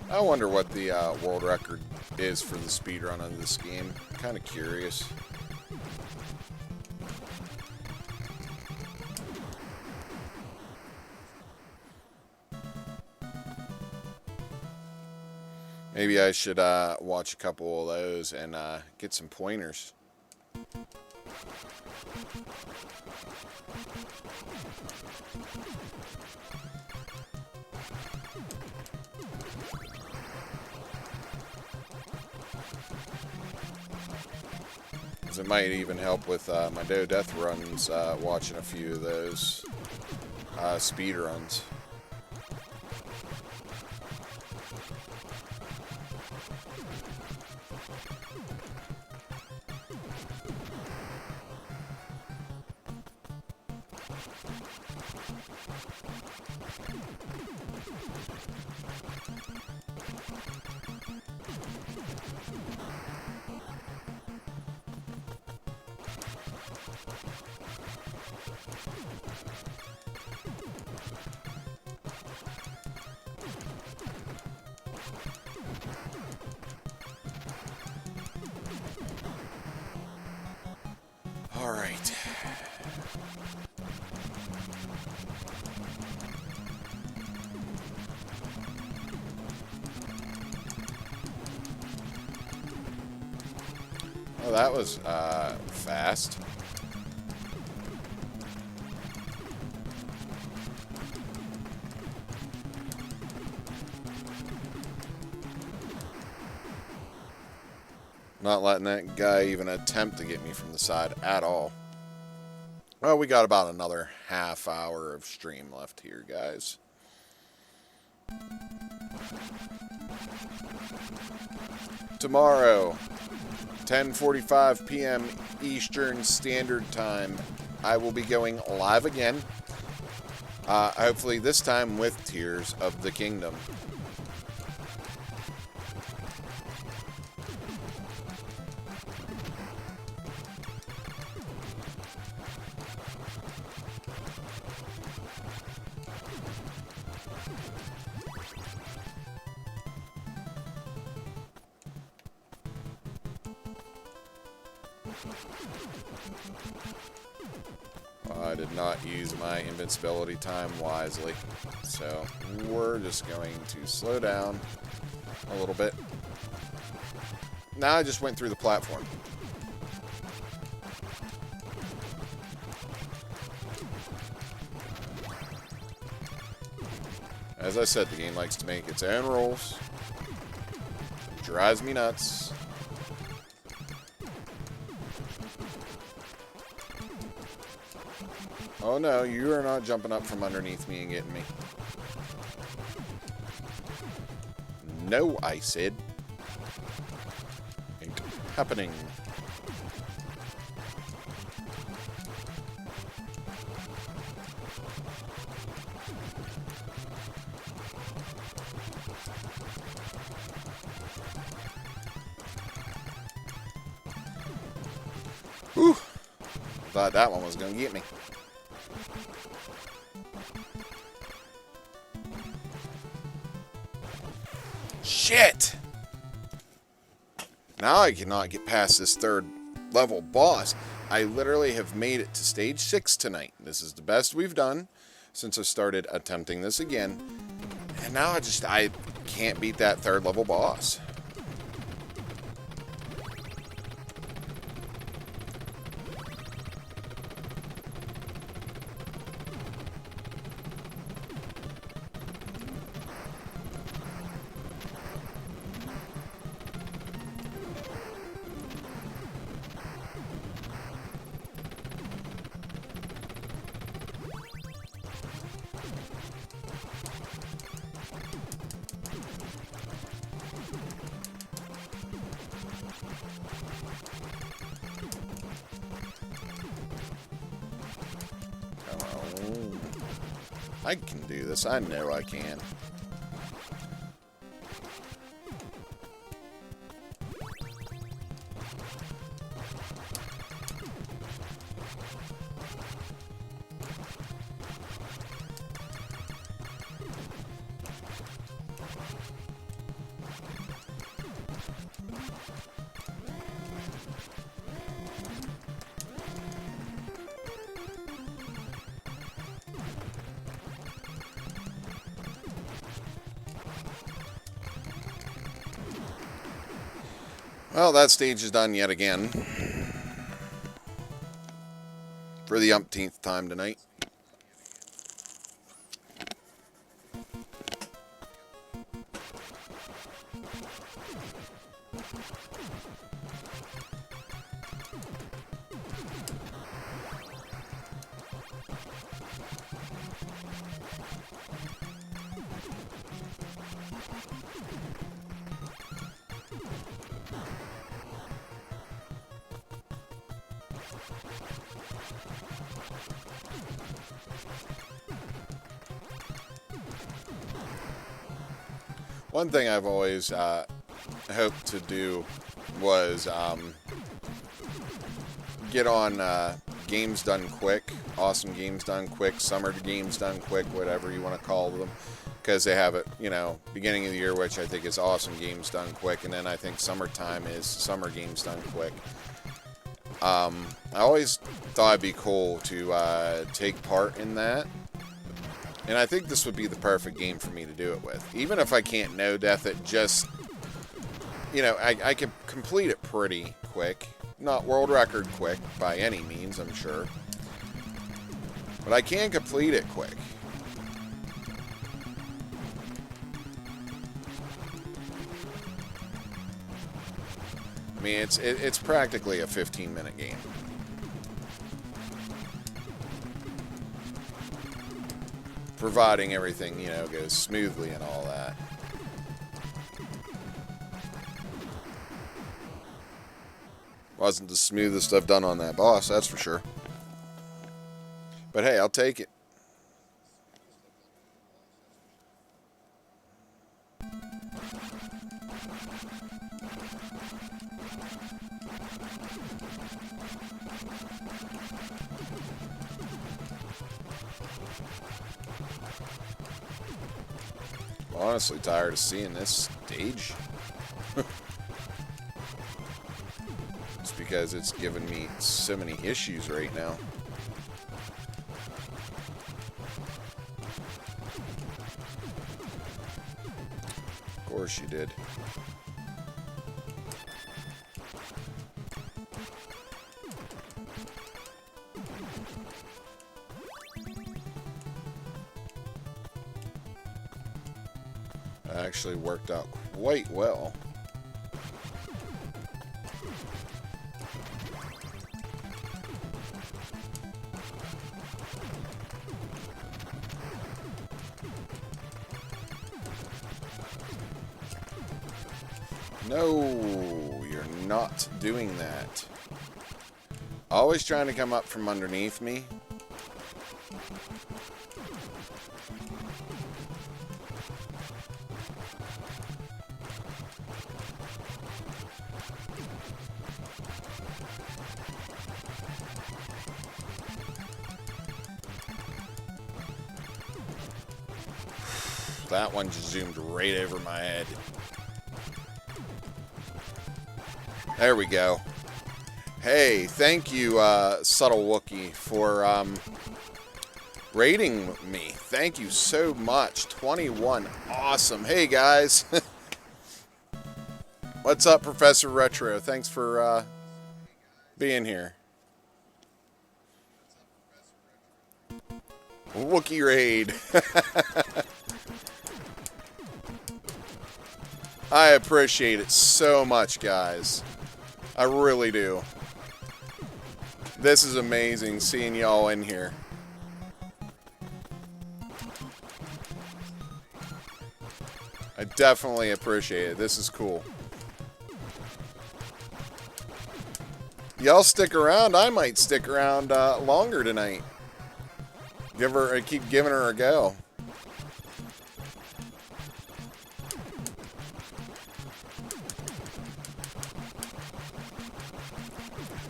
I wonder what the world record is for the speedrun of this game. I'm kind of curious. Maybe I should watch a couple of those and get some pointers. It might even help with my No Death runs, watching a few of those speed runs. All right. Well, that was fast. Not letting that guy even attempt to get me from the side at all. Well, we got about another half hour of stream left here, guys. Tomorrow, 10:45 p.m. Eastern Standard Time, I will be going live again. Hopefully this time with Tears of the Kingdom. I did not use my invincibility time wisely, so we're just going to slow down a little bit. Now I just went through the platform. As I said, the game likes to make its own rules. It drives me nuts. Oh no, you are not jumping up from underneath me and getting me. No, I said. Ain't happening. Whew. Thought that one was going to get me. Shit! Now I cannot get past this third level boss. I literally have made it to stage 6 tonight. This is the best we've done since I started attempting this again. And now I can't beat that third level boss. I can do this. I know I can. Well, that stage is done yet again. For the umpteenth time tonight. One thing I've always hoped to do was get on Games Done Quick, Awesome Games Done Quick, Summer Games Done Quick, whatever you want to call them, because they have it, you know, beginning of the year, which I think is Awesome Games Done Quick, and then I think summertime is Summer Games Done Quick. I always thought it'd be cool to take part in that. And I think this would be the perfect game for me to do it with. Even if I can't no death it, just, you know, I can complete it pretty quick. Not world record quick by any means, I'm sure. But I can complete it quick. I mean, it's practically a 15-minute game. Providing everything, you know, goes smoothly and all that. Wasn't the smoothest I've done on that boss, that's for sure. But hey, I'll take it. I'm honestly tired of seeing this stage. It's because it's giving me so many issues right now. Of course you did. That actually worked out quite well. No, you're not doing that. Always trying to come up from underneath me. That one just zoomed right over my head. There we go. Hey, thank you, Subtle Wookie, for rating me. Thank you so much. 21. Awesome. Hey, guys. What's up, Professor Retro? Thanks for being here. Wookie raid. I appreciate it so much, guys. I really do. This is amazing seeing y'all in here. I definitely appreciate it. This is cool. Y'all stick around. I might stick around longer tonight. Keep giving her a go.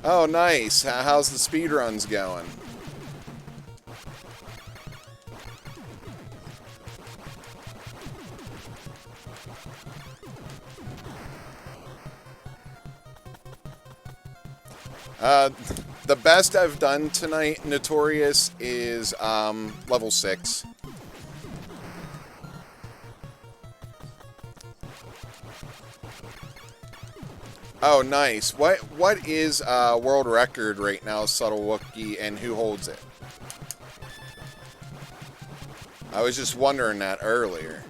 Oh, nice. How's the speedruns going? The best I've done tonight, Notorious, is level 6. Oh, nice. What is world record right now, Subtle Wookie, and who holds it? I was just wondering that earlier.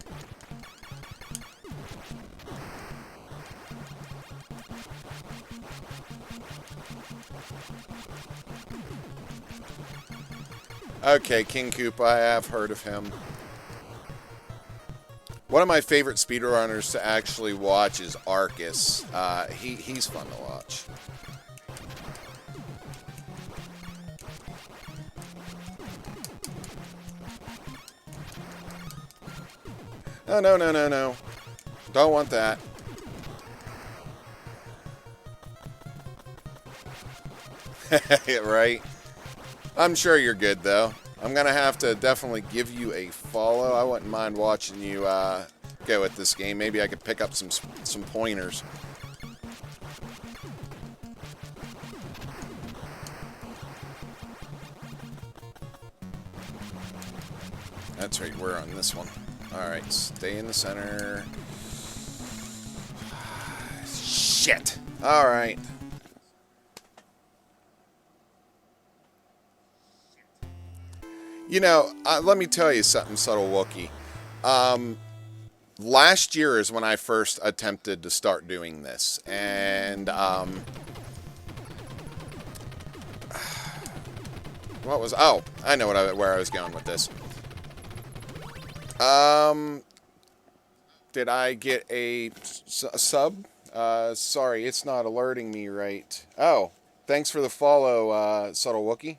Okay, King Koopa, I have heard of him. One of my favorite speedrunners to actually watch is Arcus. He's fun to watch. No, no, no, no, no. Don't want that. Right? I'm sure you're good, though. I'm going to have to definitely give you a follow. I wouldn't mind watching you go at this game. Maybe I could pick up some pointers. That's right, we're on this one. Alright, stay in the center. Shit! Alright. Let me tell you something, Subtle Wookie. Last year is when I first attempted to start doing this, and what was? Oh, I know where I was going with this. Did I get a sub? Sorry, it's not alerting me right. Oh, thanks for the follow, Subtle Wookie.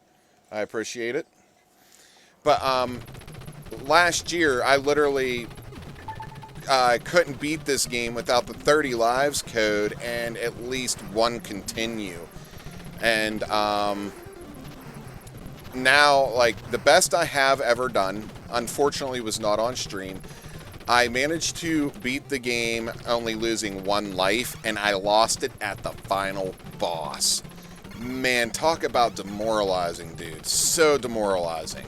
I appreciate it. But last year, I literally couldn't beat this game without the 30 lives code and at least one continue. And now, like, the best I have ever done, unfortunately, was not on stream. I managed to beat the game only losing one life, and I lost it at the final boss. Man, talk about demoralizing, dude. So demoralizing.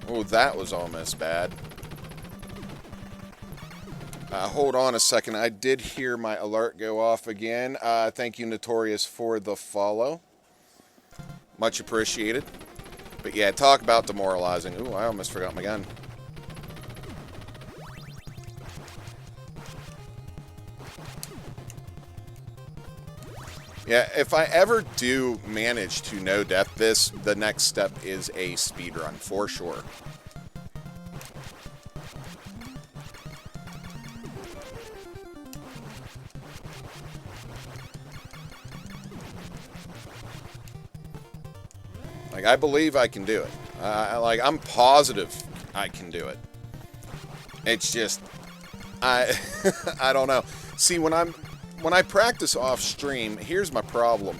Oh, that was almost bad. Hold on a second. I did hear my alert go off again. Thank you, Notorious, for the follow. Much appreciated. But yeah, talk about demoralizing. Ooh, I almost forgot my gun. Yeah, if I ever do manage to no death this, the next step is a speedrun, for sure. Like, I believe I can do it. I'm positive I can do it. It's just, I don't know. See, when I practice off stream, here's my problem.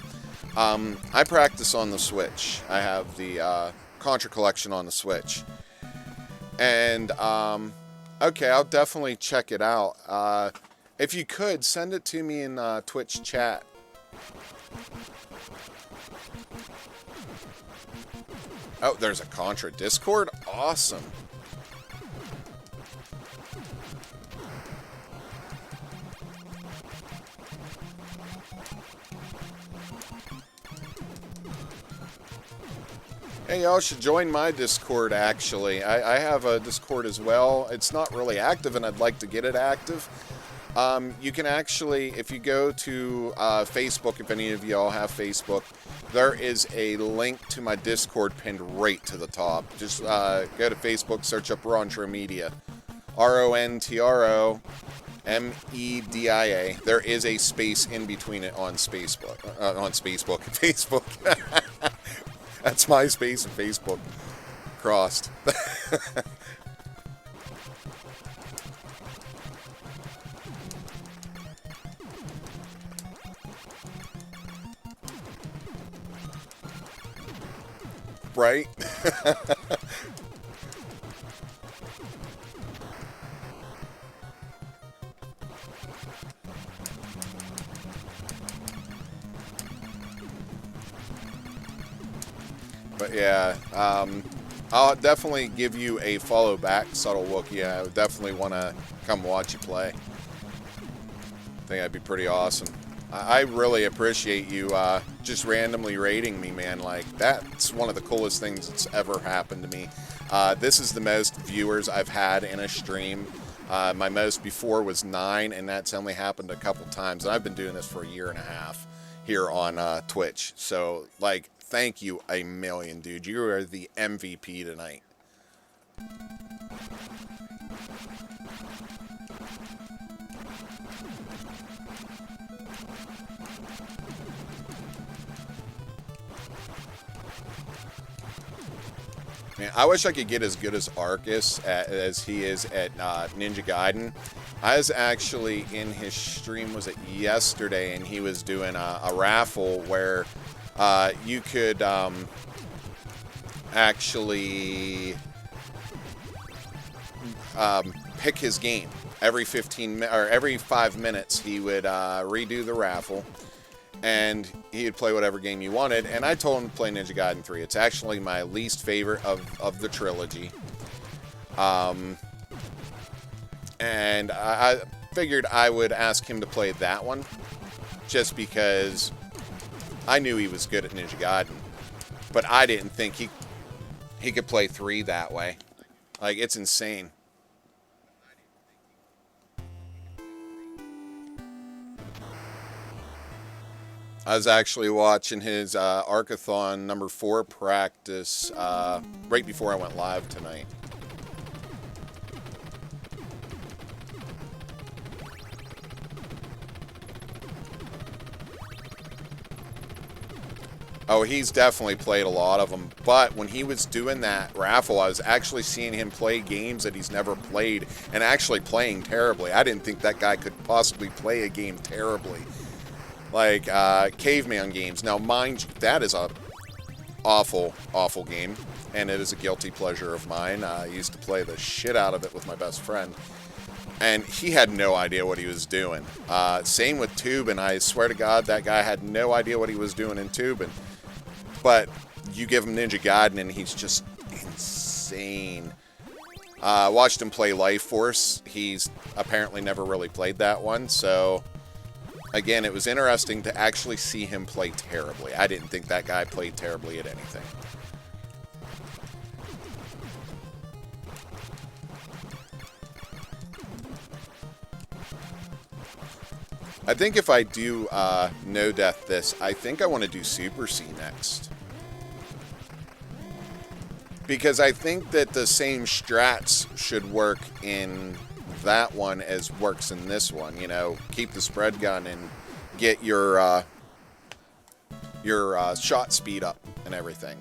I practice on the Switch. I have the Contra collection on the Switch. And, okay, I'll definitely check it out. If you could, send it to me in Twitch chat. Oh, there's a Contra Discord? Awesome. Hey, y'all should join my Discord, actually. I have a Discord as well. It's not really active, and I'd like to get it active. You can actually, if you go to Facebook, if any of y'all have Facebook, there is a link to my Discord pinned right to the top. Just go to Facebook, search up Rontro Media. RONTRO MEDIA. There is a space in between it on Facebook. Facebook. That's MySpace and Facebook crossed. Right? But yeah, I'll definitely give you a follow back, Subtle Wookie. I would definitely want to come watch you play. I think that'd be pretty awesome. I really appreciate you just randomly rating me, man. Like, that's one of the coolest things that's ever happened to me. This is the most viewers I've had in a stream. My most before was 9, and that's only happened a couple times. And I've been doing this for a year and a half here on Twitch. So, like, thank you a million, dude. You are the MVP tonight. Man, I wish I could get as good as Arcus as he is at Ninja Gaiden. I was actually in his stream, was it yesterday, and he was doing a raffle where you could actually pick his game. Every 5 minutes, he would redo the raffle, and he'd play whatever game you wanted. And I told him to play Ninja Gaiden 3. It's actually my least favorite of the trilogy. And I figured I would ask him to play that one, just because I knew he was good at Ninja Gaiden. But I didn't think he could play 3 that way. Like, it's insane. I was actually watching his Arcathon number 4 practice right before I went live tonight. Oh, he's definitely played a lot of them. But when he was doing that raffle, I was actually seeing him play games that he's never played and actually playing terribly. I didn't think that guy could possibly play a game terribly. Like caveman games. Now, mind you, that is a awful, awful game, and it is a guilty pleasure of mine. I used to play the shit out of it with my best friend, and he had no idea what he was doing. Same with Tubin. I swear to God, that guy had no idea what he was doing in Tubin. But you give him Ninja Gaiden, and he's just insane. Watched him play Life Force. He's apparently never really played that one, so again, it was interesting to actually see him play terribly. I didn't think that guy played terribly at anything. I think if I do No Death this, I think I want to do Super C next. Because I think that the same strats should work in that one as works in this one. You know, keep the spread gun and get your shot speed up and everything.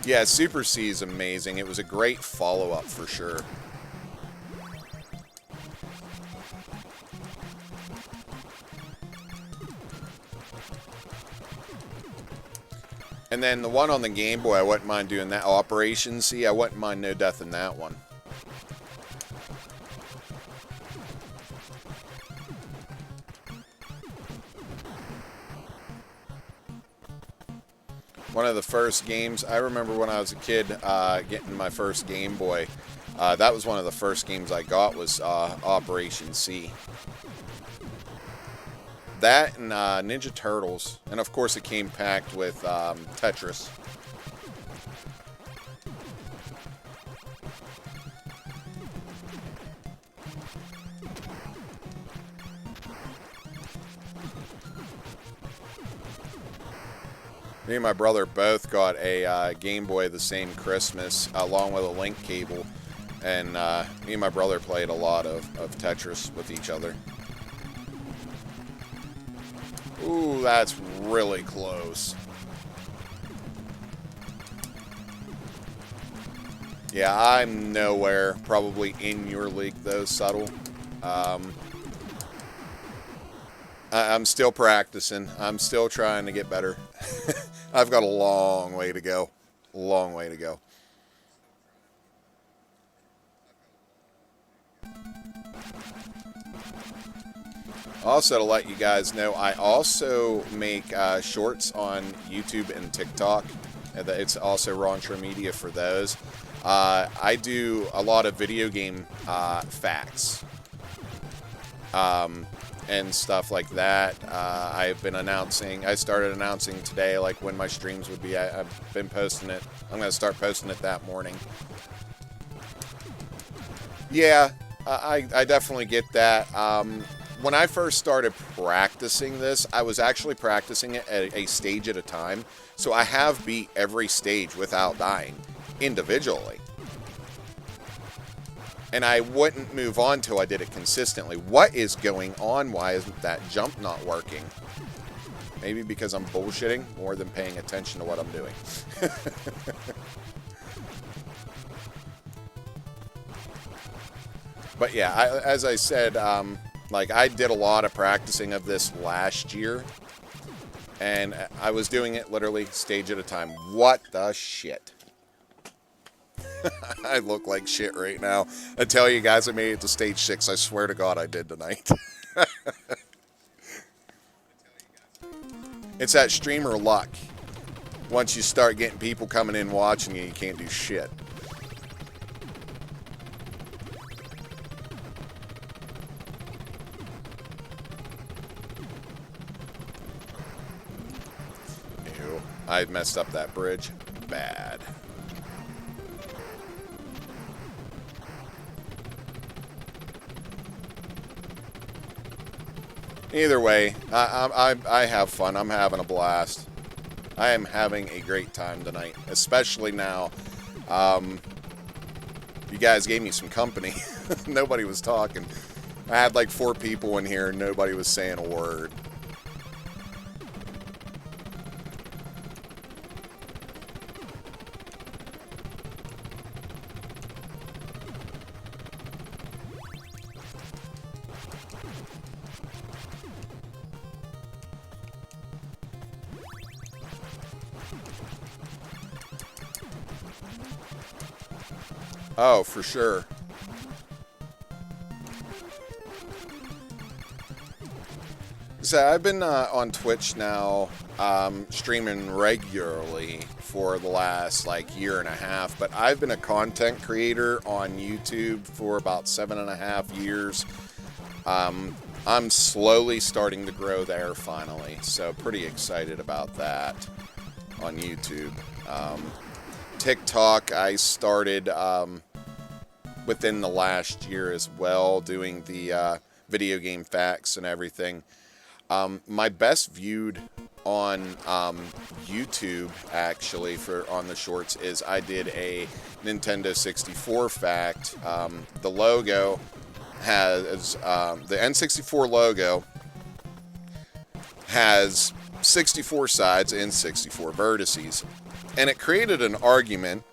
Yeah, Super C is amazing. It was a great follow-up for sure. And then the one on the Game Boy, I wouldn't mind doing that. Operation C, I wouldn't mind No Death in that one. One of the first games, I remember when I was a kid getting my first Game Boy. That was one of the first games I got was Operation C. That and Ninja Turtles. And of course it came packed with Tetris. Me and my brother both got a Game Boy the same Christmas, along with a link cable. And me and my brother played a lot of Tetris with each other. Ooh, that's really close. Yeah, I'm nowhere probably in your league, though, Subtle. I'm still practicing. I'm still trying to get better. I've got a long way to go. Long way to go. Also, to let you guys know, I also make shorts on YouTube and TikTok. It's also Rontro Media for those. I do a lot of video game facts. And stuff like that. I've been announcing, I started announcing today, like, when my streams would be. I've been posting it. I'm going to start posting it that morning. Yeah, I definitely get that. When I first started practicing this, I was actually practicing it at a stage at a time. So I have beat every stage without dying, individually. And I wouldn't move on till I did it consistently. What is going on? Why isn't that jump not working? Maybe because I'm bullshitting more than paying attention to what I'm doing. But yeah, as I said, like, I did a lot of practicing of this last year. And I was doing it literally stage at a time. What the shit? I look like shit right now. I tell you guys, I made it to stage 6. I swear to God I did tonight. It's that streamer luck. once you start getting people coming in watching you, you can't do shit. Ew, I messed up that bridge. Bad. Either way, I have fun. I'm having a blast. I am having a great time tonight, especially now. You guys gave me some company. Nobody was talking. I had like 4 people in here and nobody was saying a word. Oh, for sure. So I've been on Twitch now, streaming regularly for the last like year and a half, but I've been a content creator on YouTube for about 7.5 years. I'm slowly starting to grow there finally, so pretty excited about that on YouTube. TikTok, I started within the last year as well, doing the video game facts and everything. My best viewed on YouTube, actually, on the shorts, is I did a Nintendo 64 fact. The logo has, the N64 logo has 64 sides and 64 vertices. And it created an argument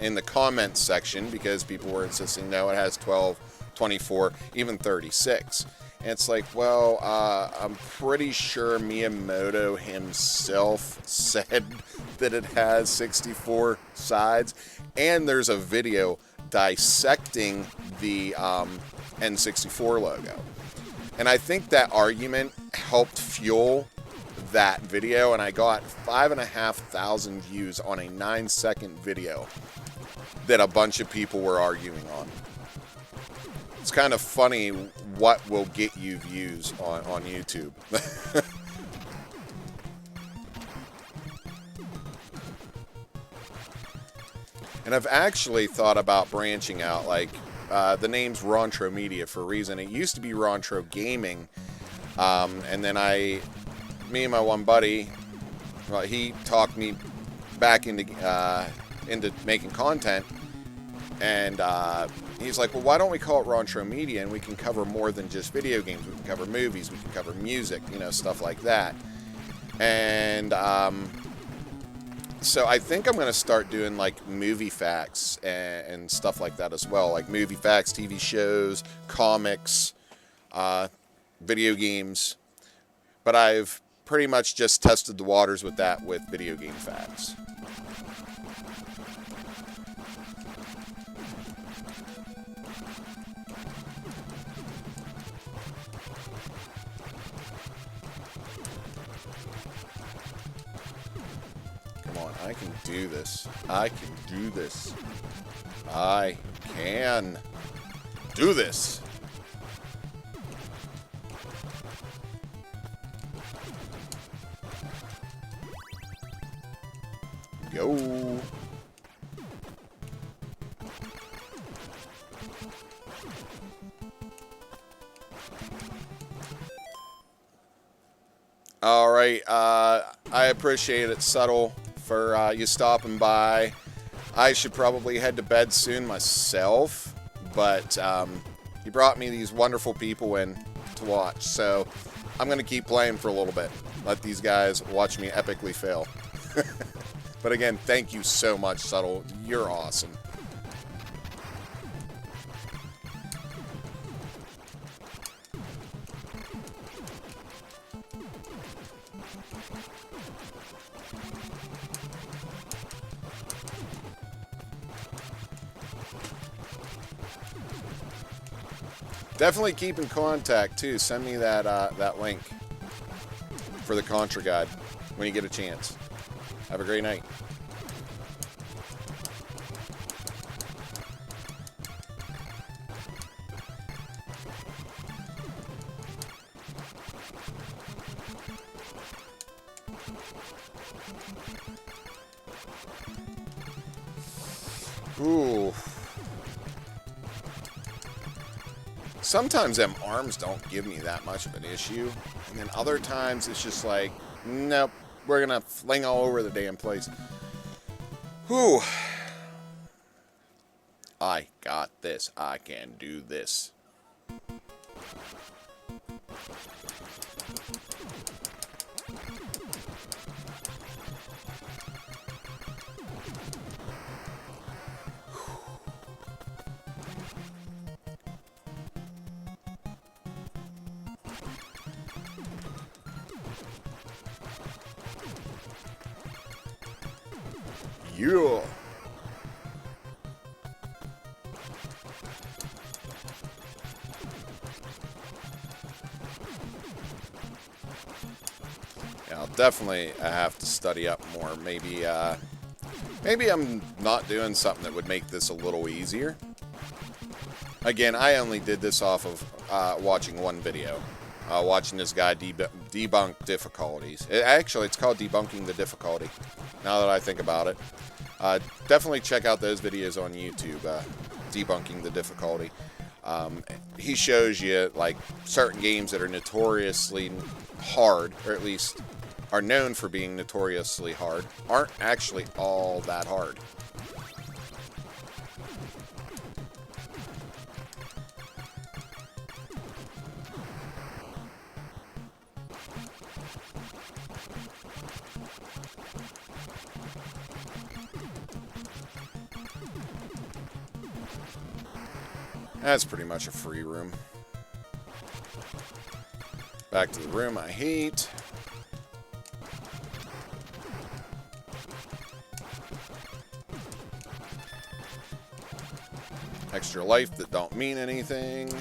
in the comments section because people were insisting, no, it has 12, 24, even 36. And it's like, well, I'm pretty sure Miyamoto himself said that it has 64 sides. And there's a video dissecting the N64 logo. And I think that argument helped fuel that video, and I got 5,500 views on a 9-second video that a bunch of people were arguing on. It's kind of funny what will get you views on YouTube. And I've actually thought about branching out, like, the name's Rontro Media for a reason. It used to be Rontro Gaming, and then me and my one buddy, well, he talked me back into making content, and he's like, well, why don't we call it Rontro Media, and we can cover more than just video games. We can cover movies, we can cover music, stuff like that. And so I think I'm going to start doing like movie facts and stuff like that as well, like movie facts, TV shows, comics, video games. But I've pretty much just tested the waters with that with video game facts. Come on, I can do this. I can do this. I can do this. Go. All right. I appreciate it, Subtle, for you stopping by. I should probably head to bed soon myself, but you brought me these wonderful people in to watch, so I'm going to keep playing for a little bit. Let these guys watch me epically fail. But again, thank you so much, Subtle. You're awesome. Definitely keep in contact, too. Send me that link for the Contra guide when you get a chance. Have a great night. Ooh. Sometimes them arms don't give me that much of an issue. And then other times it's just like, nope, we're gonna fling all over the damn place. Whew. I got this. I can do this. Yeah. I'll definitely have to study up more. Maybe I'm not doing something that would make this a little easier. Again, I only did this off of watching one video. Watching this guy debunk difficulties. It's called Debunking the Difficulty, now that I think about it. Definitely check out those videos on YouTube, Debunking the Difficulty. He shows you, like, certain games that are notoriously hard, or at least are known for being notoriously hard, aren't actually all that hard. That's pretty much a free room. Back to the room I hate. Extra life that don't mean anything.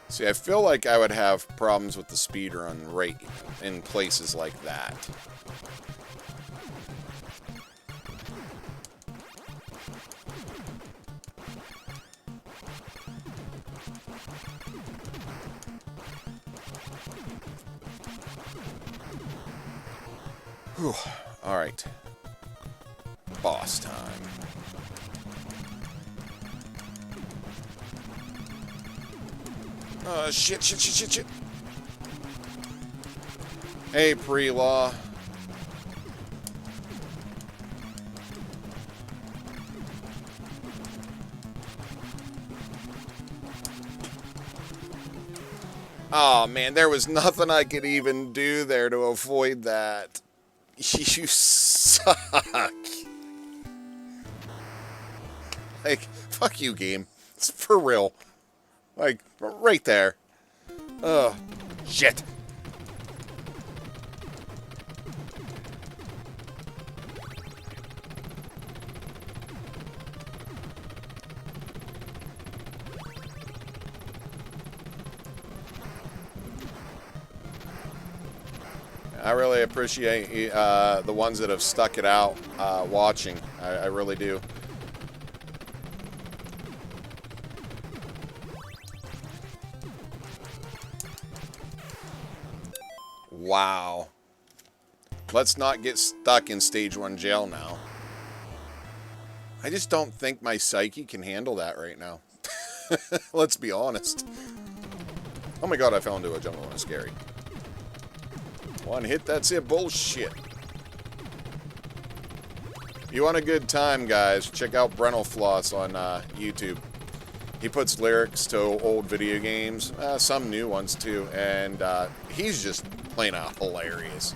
See, I feel like I would have problems with the speedrun right in places like that. Whew. All right. Boss time. Shit. Hey, pre-law. Oh, man, there was nothing I could even do there to avoid that. You suck. Like, fuck you, game. It's for real. Like, right there. Oh, shit. I really appreciate the ones that have stuck it out watching. I really do. Wow. Let's not get stuck in stage 1 jail now. I just don't think my psyche can handle that right now. Let's be honest. Oh my god, I fell into a jungle and it's scary. One hit, that's it. Bullshit. You want a good time, guys, check out Brental Floss on YouTube. He puts lyrics to old video games, some new ones too, and he's just plain out hilarious.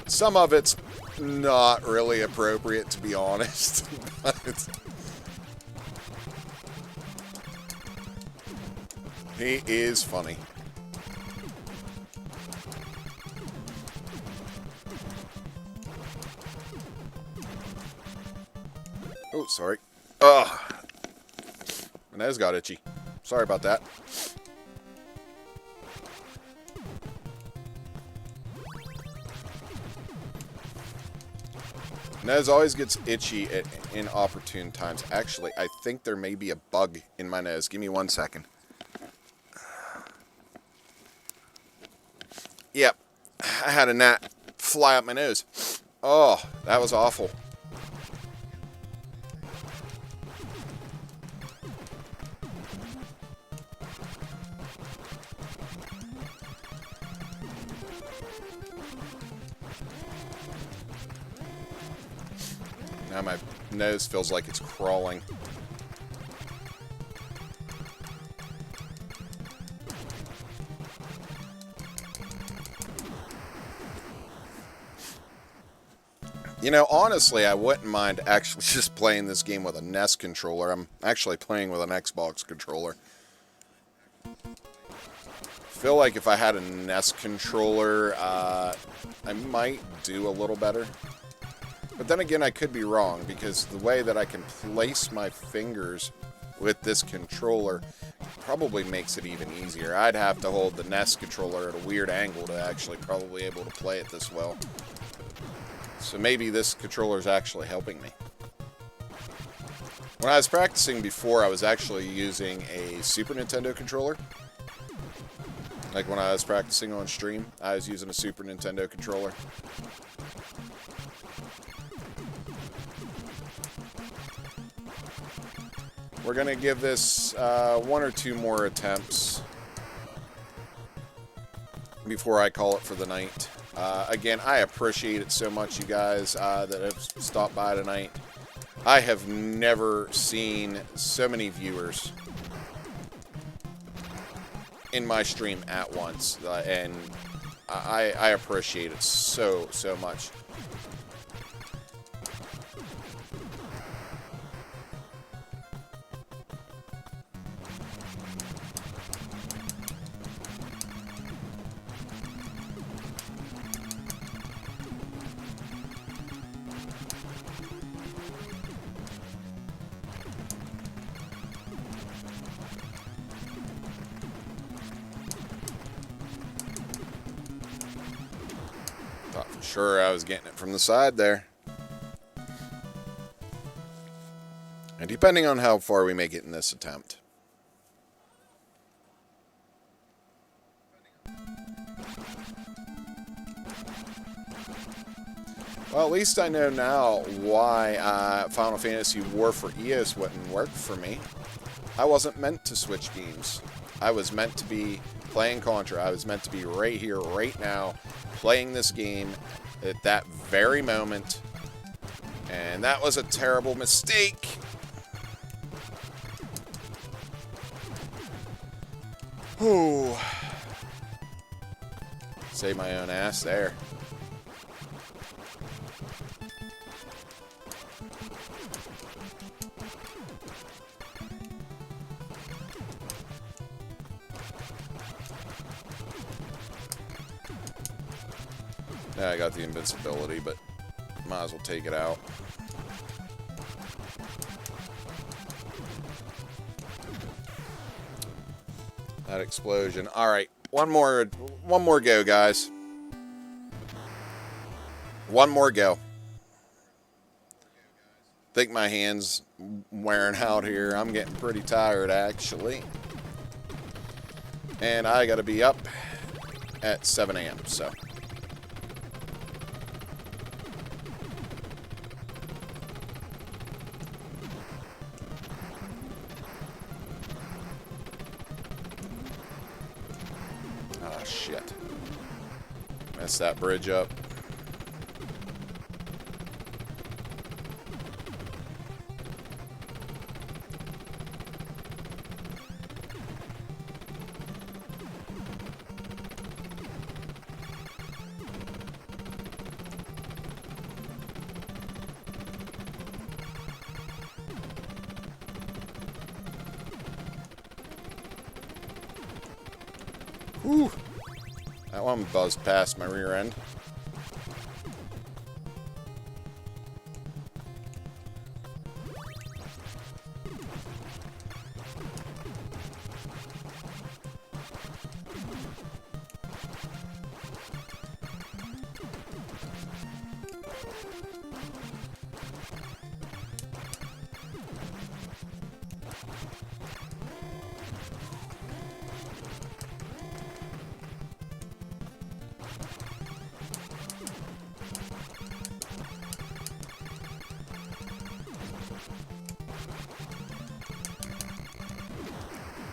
Some of it's not really appropriate, to be honest. But he is funny. sorry. Ugh. My nose got itchy. Sorry about that. Nose always gets itchy at inopportune times. Actually, I think there may be a bug in my nose. Give me 1 second. Yep. I had a gnat fly up my nose. Oh, that was awful. Now my nose feels like it's crawling. You know, honestly, I wouldn't mind actually just playing this game with a NES controller. I'm actually playing with an Xbox controller. I feel like if I had a NES controller, I might do a little better. But then again, I could be wrong, because the way that I can place my fingers with this controller probably makes it even easier. I'd have to hold the NES controller at a weird angle to actually probably able to play it this well. So maybe this controller is actually helping me. When I was practicing before, I was actually using a Super Nintendo controller. Like when I was practicing on stream, I was using a Super Nintendo controller. We're going to give this 1 or 2 more attempts before I call it for the night. Again, I appreciate it so much, you guys, that have stopped by tonight. I have never seen so many viewers in my stream at once, and I appreciate it so much. Thought for sure I was getting it from the side there. And depending on how far we make it in this attempt. Well, at least I know now why Final Fantasy War for EOS wouldn't work for me. I wasn't meant to switch games. I was meant to be playing Contra. I was meant to be right here, right now, playing this game at that very moment. And that was a terrible mistake. Ooh. Save my own ass there. Yeah, I got the invincibility, but might as well take it out. That explosion. All right, one more go, guys. One more go. Think my hand's wearing out here. I'm getting pretty tired, actually. And I got to be up at 7 a.m., so. Ah, shit. Messed that bridge up. Whew. That one buzzed past my rear end.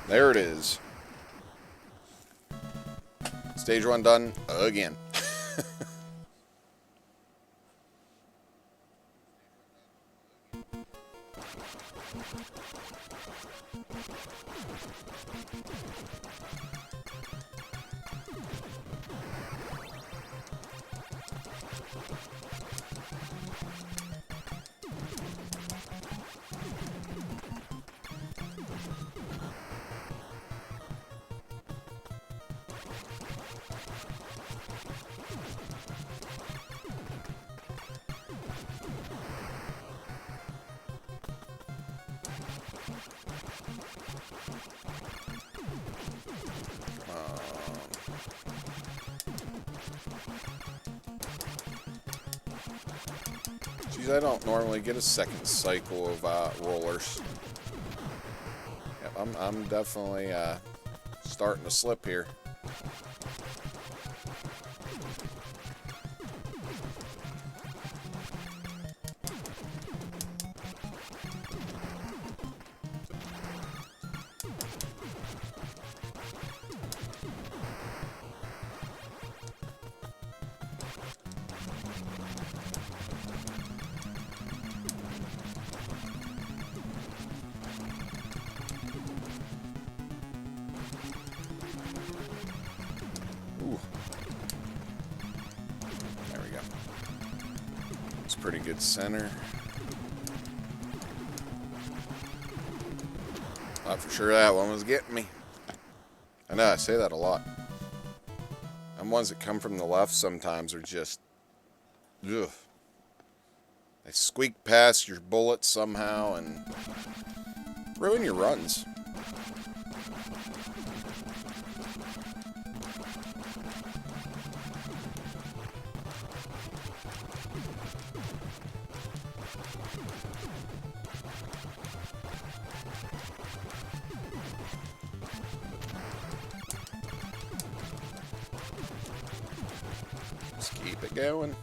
There it is. Stage 1 done again. Geez, I don't normally get a second cycle of rollers. Yep, I'm definitely starting to slip here. Ooh. There we go. It's pretty good center. Thought for sure that one was getting me. I know, I say that a lot. And ones that come from the left sometimes are just... ugh. They squeak past your bullets somehow and ruin your runs. Just keep it going.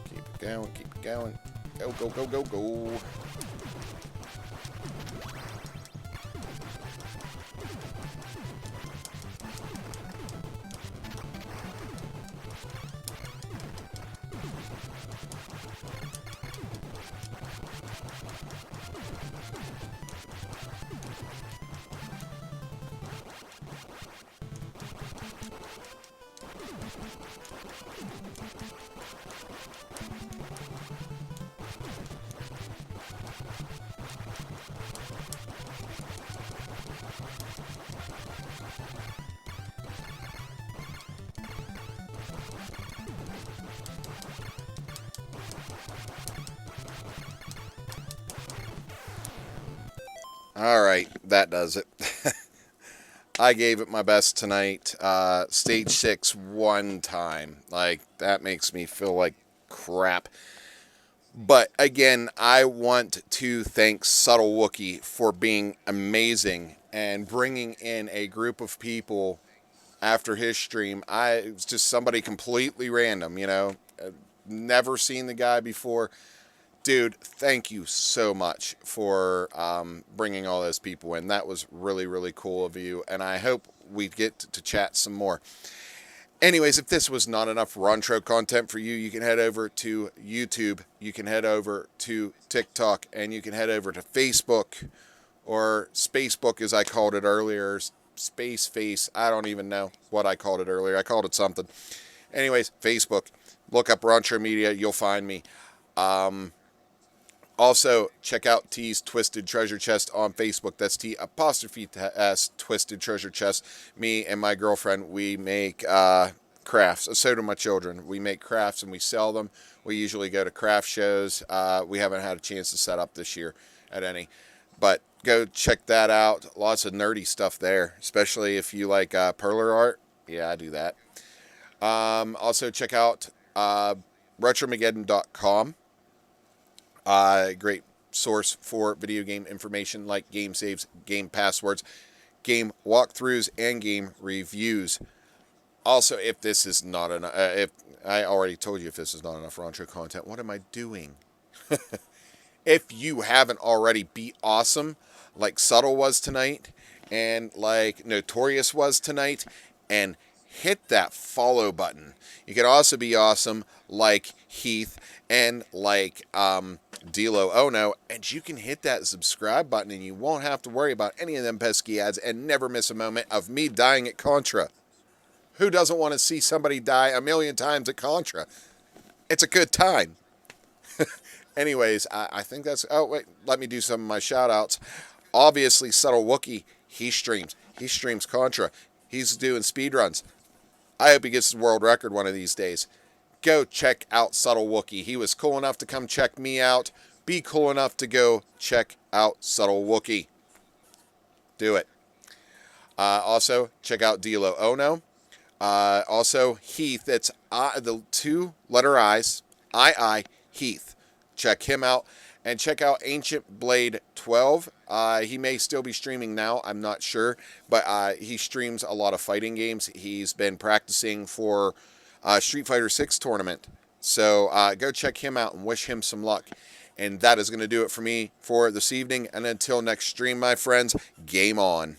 Keep it going. Go, go, go, go, go. Alright, that does it. I gave it my best tonight. Stage 6 one time. Like, that makes me feel like crap. But, again, I want to thank Subtle Wookie for being amazing and bringing in a group of people after his stream. It was just somebody completely random, you know. Never seen the guy before. Dude, thank you so much for bringing all those people in. That was really, really cool of you, and I hope we get to chat some more. Anyways, if this was not enough Rontro content for you, you can head over to YouTube, you can head over to TikTok, and you can head over to Facebook, or Spacebook as I called it earlier, Space Face, I don't even know what I called it earlier. I called it something. Anyways, Facebook, look up Rontro Media, you'll find me. Also, check out T's Twisted Treasure Chest on Facebook. That's T''S Twisted Treasure Chest. Me and my girlfriend, we make crafts. So do my children. We make crafts and we sell them. We usually go to craft shows. We haven't had a chance to set up this year at any. But go check that out. Lots of nerdy stuff there, especially if you like perler art. Yeah, I do that. Also, check out retromageddon.com. Great source for video game information like game saves, game passwords, game walkthroughs and game reviews. Also, if this is not enough, if I already told you if this is not enough Rontro content, what am I doing? If you haven't already, be awesome like Subtle was tonight and like Notorious was tonight, and hit that follow button. You can also be awesome like Heath and like Dilo Ono, and you can hit that subscribe button and you won't have to worry about any of them pesky ads and never miss a moment of me dying at Contra. Who doesn't want to see somebody die a million times at Contra? It's a good time. Anyways, I think that's... Oh, wait. Let me do some of my shout-outs. Obviously, Subtle Wookie, he streams. He streams Contra. He's doing speedruns. I hope he gets the world record one of these days. Go check out Subtle Wookie. He was cool enough to come check me out. Be cool enough to go check out Subtle Wookie. Do it. Also, check out Dilo Ono. Also, Heath. It's the 2-letter I's. Heath. Check him out. And check out Ancient Blade 12. He may still be streaming now. I'm not sure. But he streams a lot of fighting games. He's been practicing for Street Fighter 6 tournament. So go check him out and wish him some luck. And that is going to do it for me for this evening. And until next stream, my friends, game on.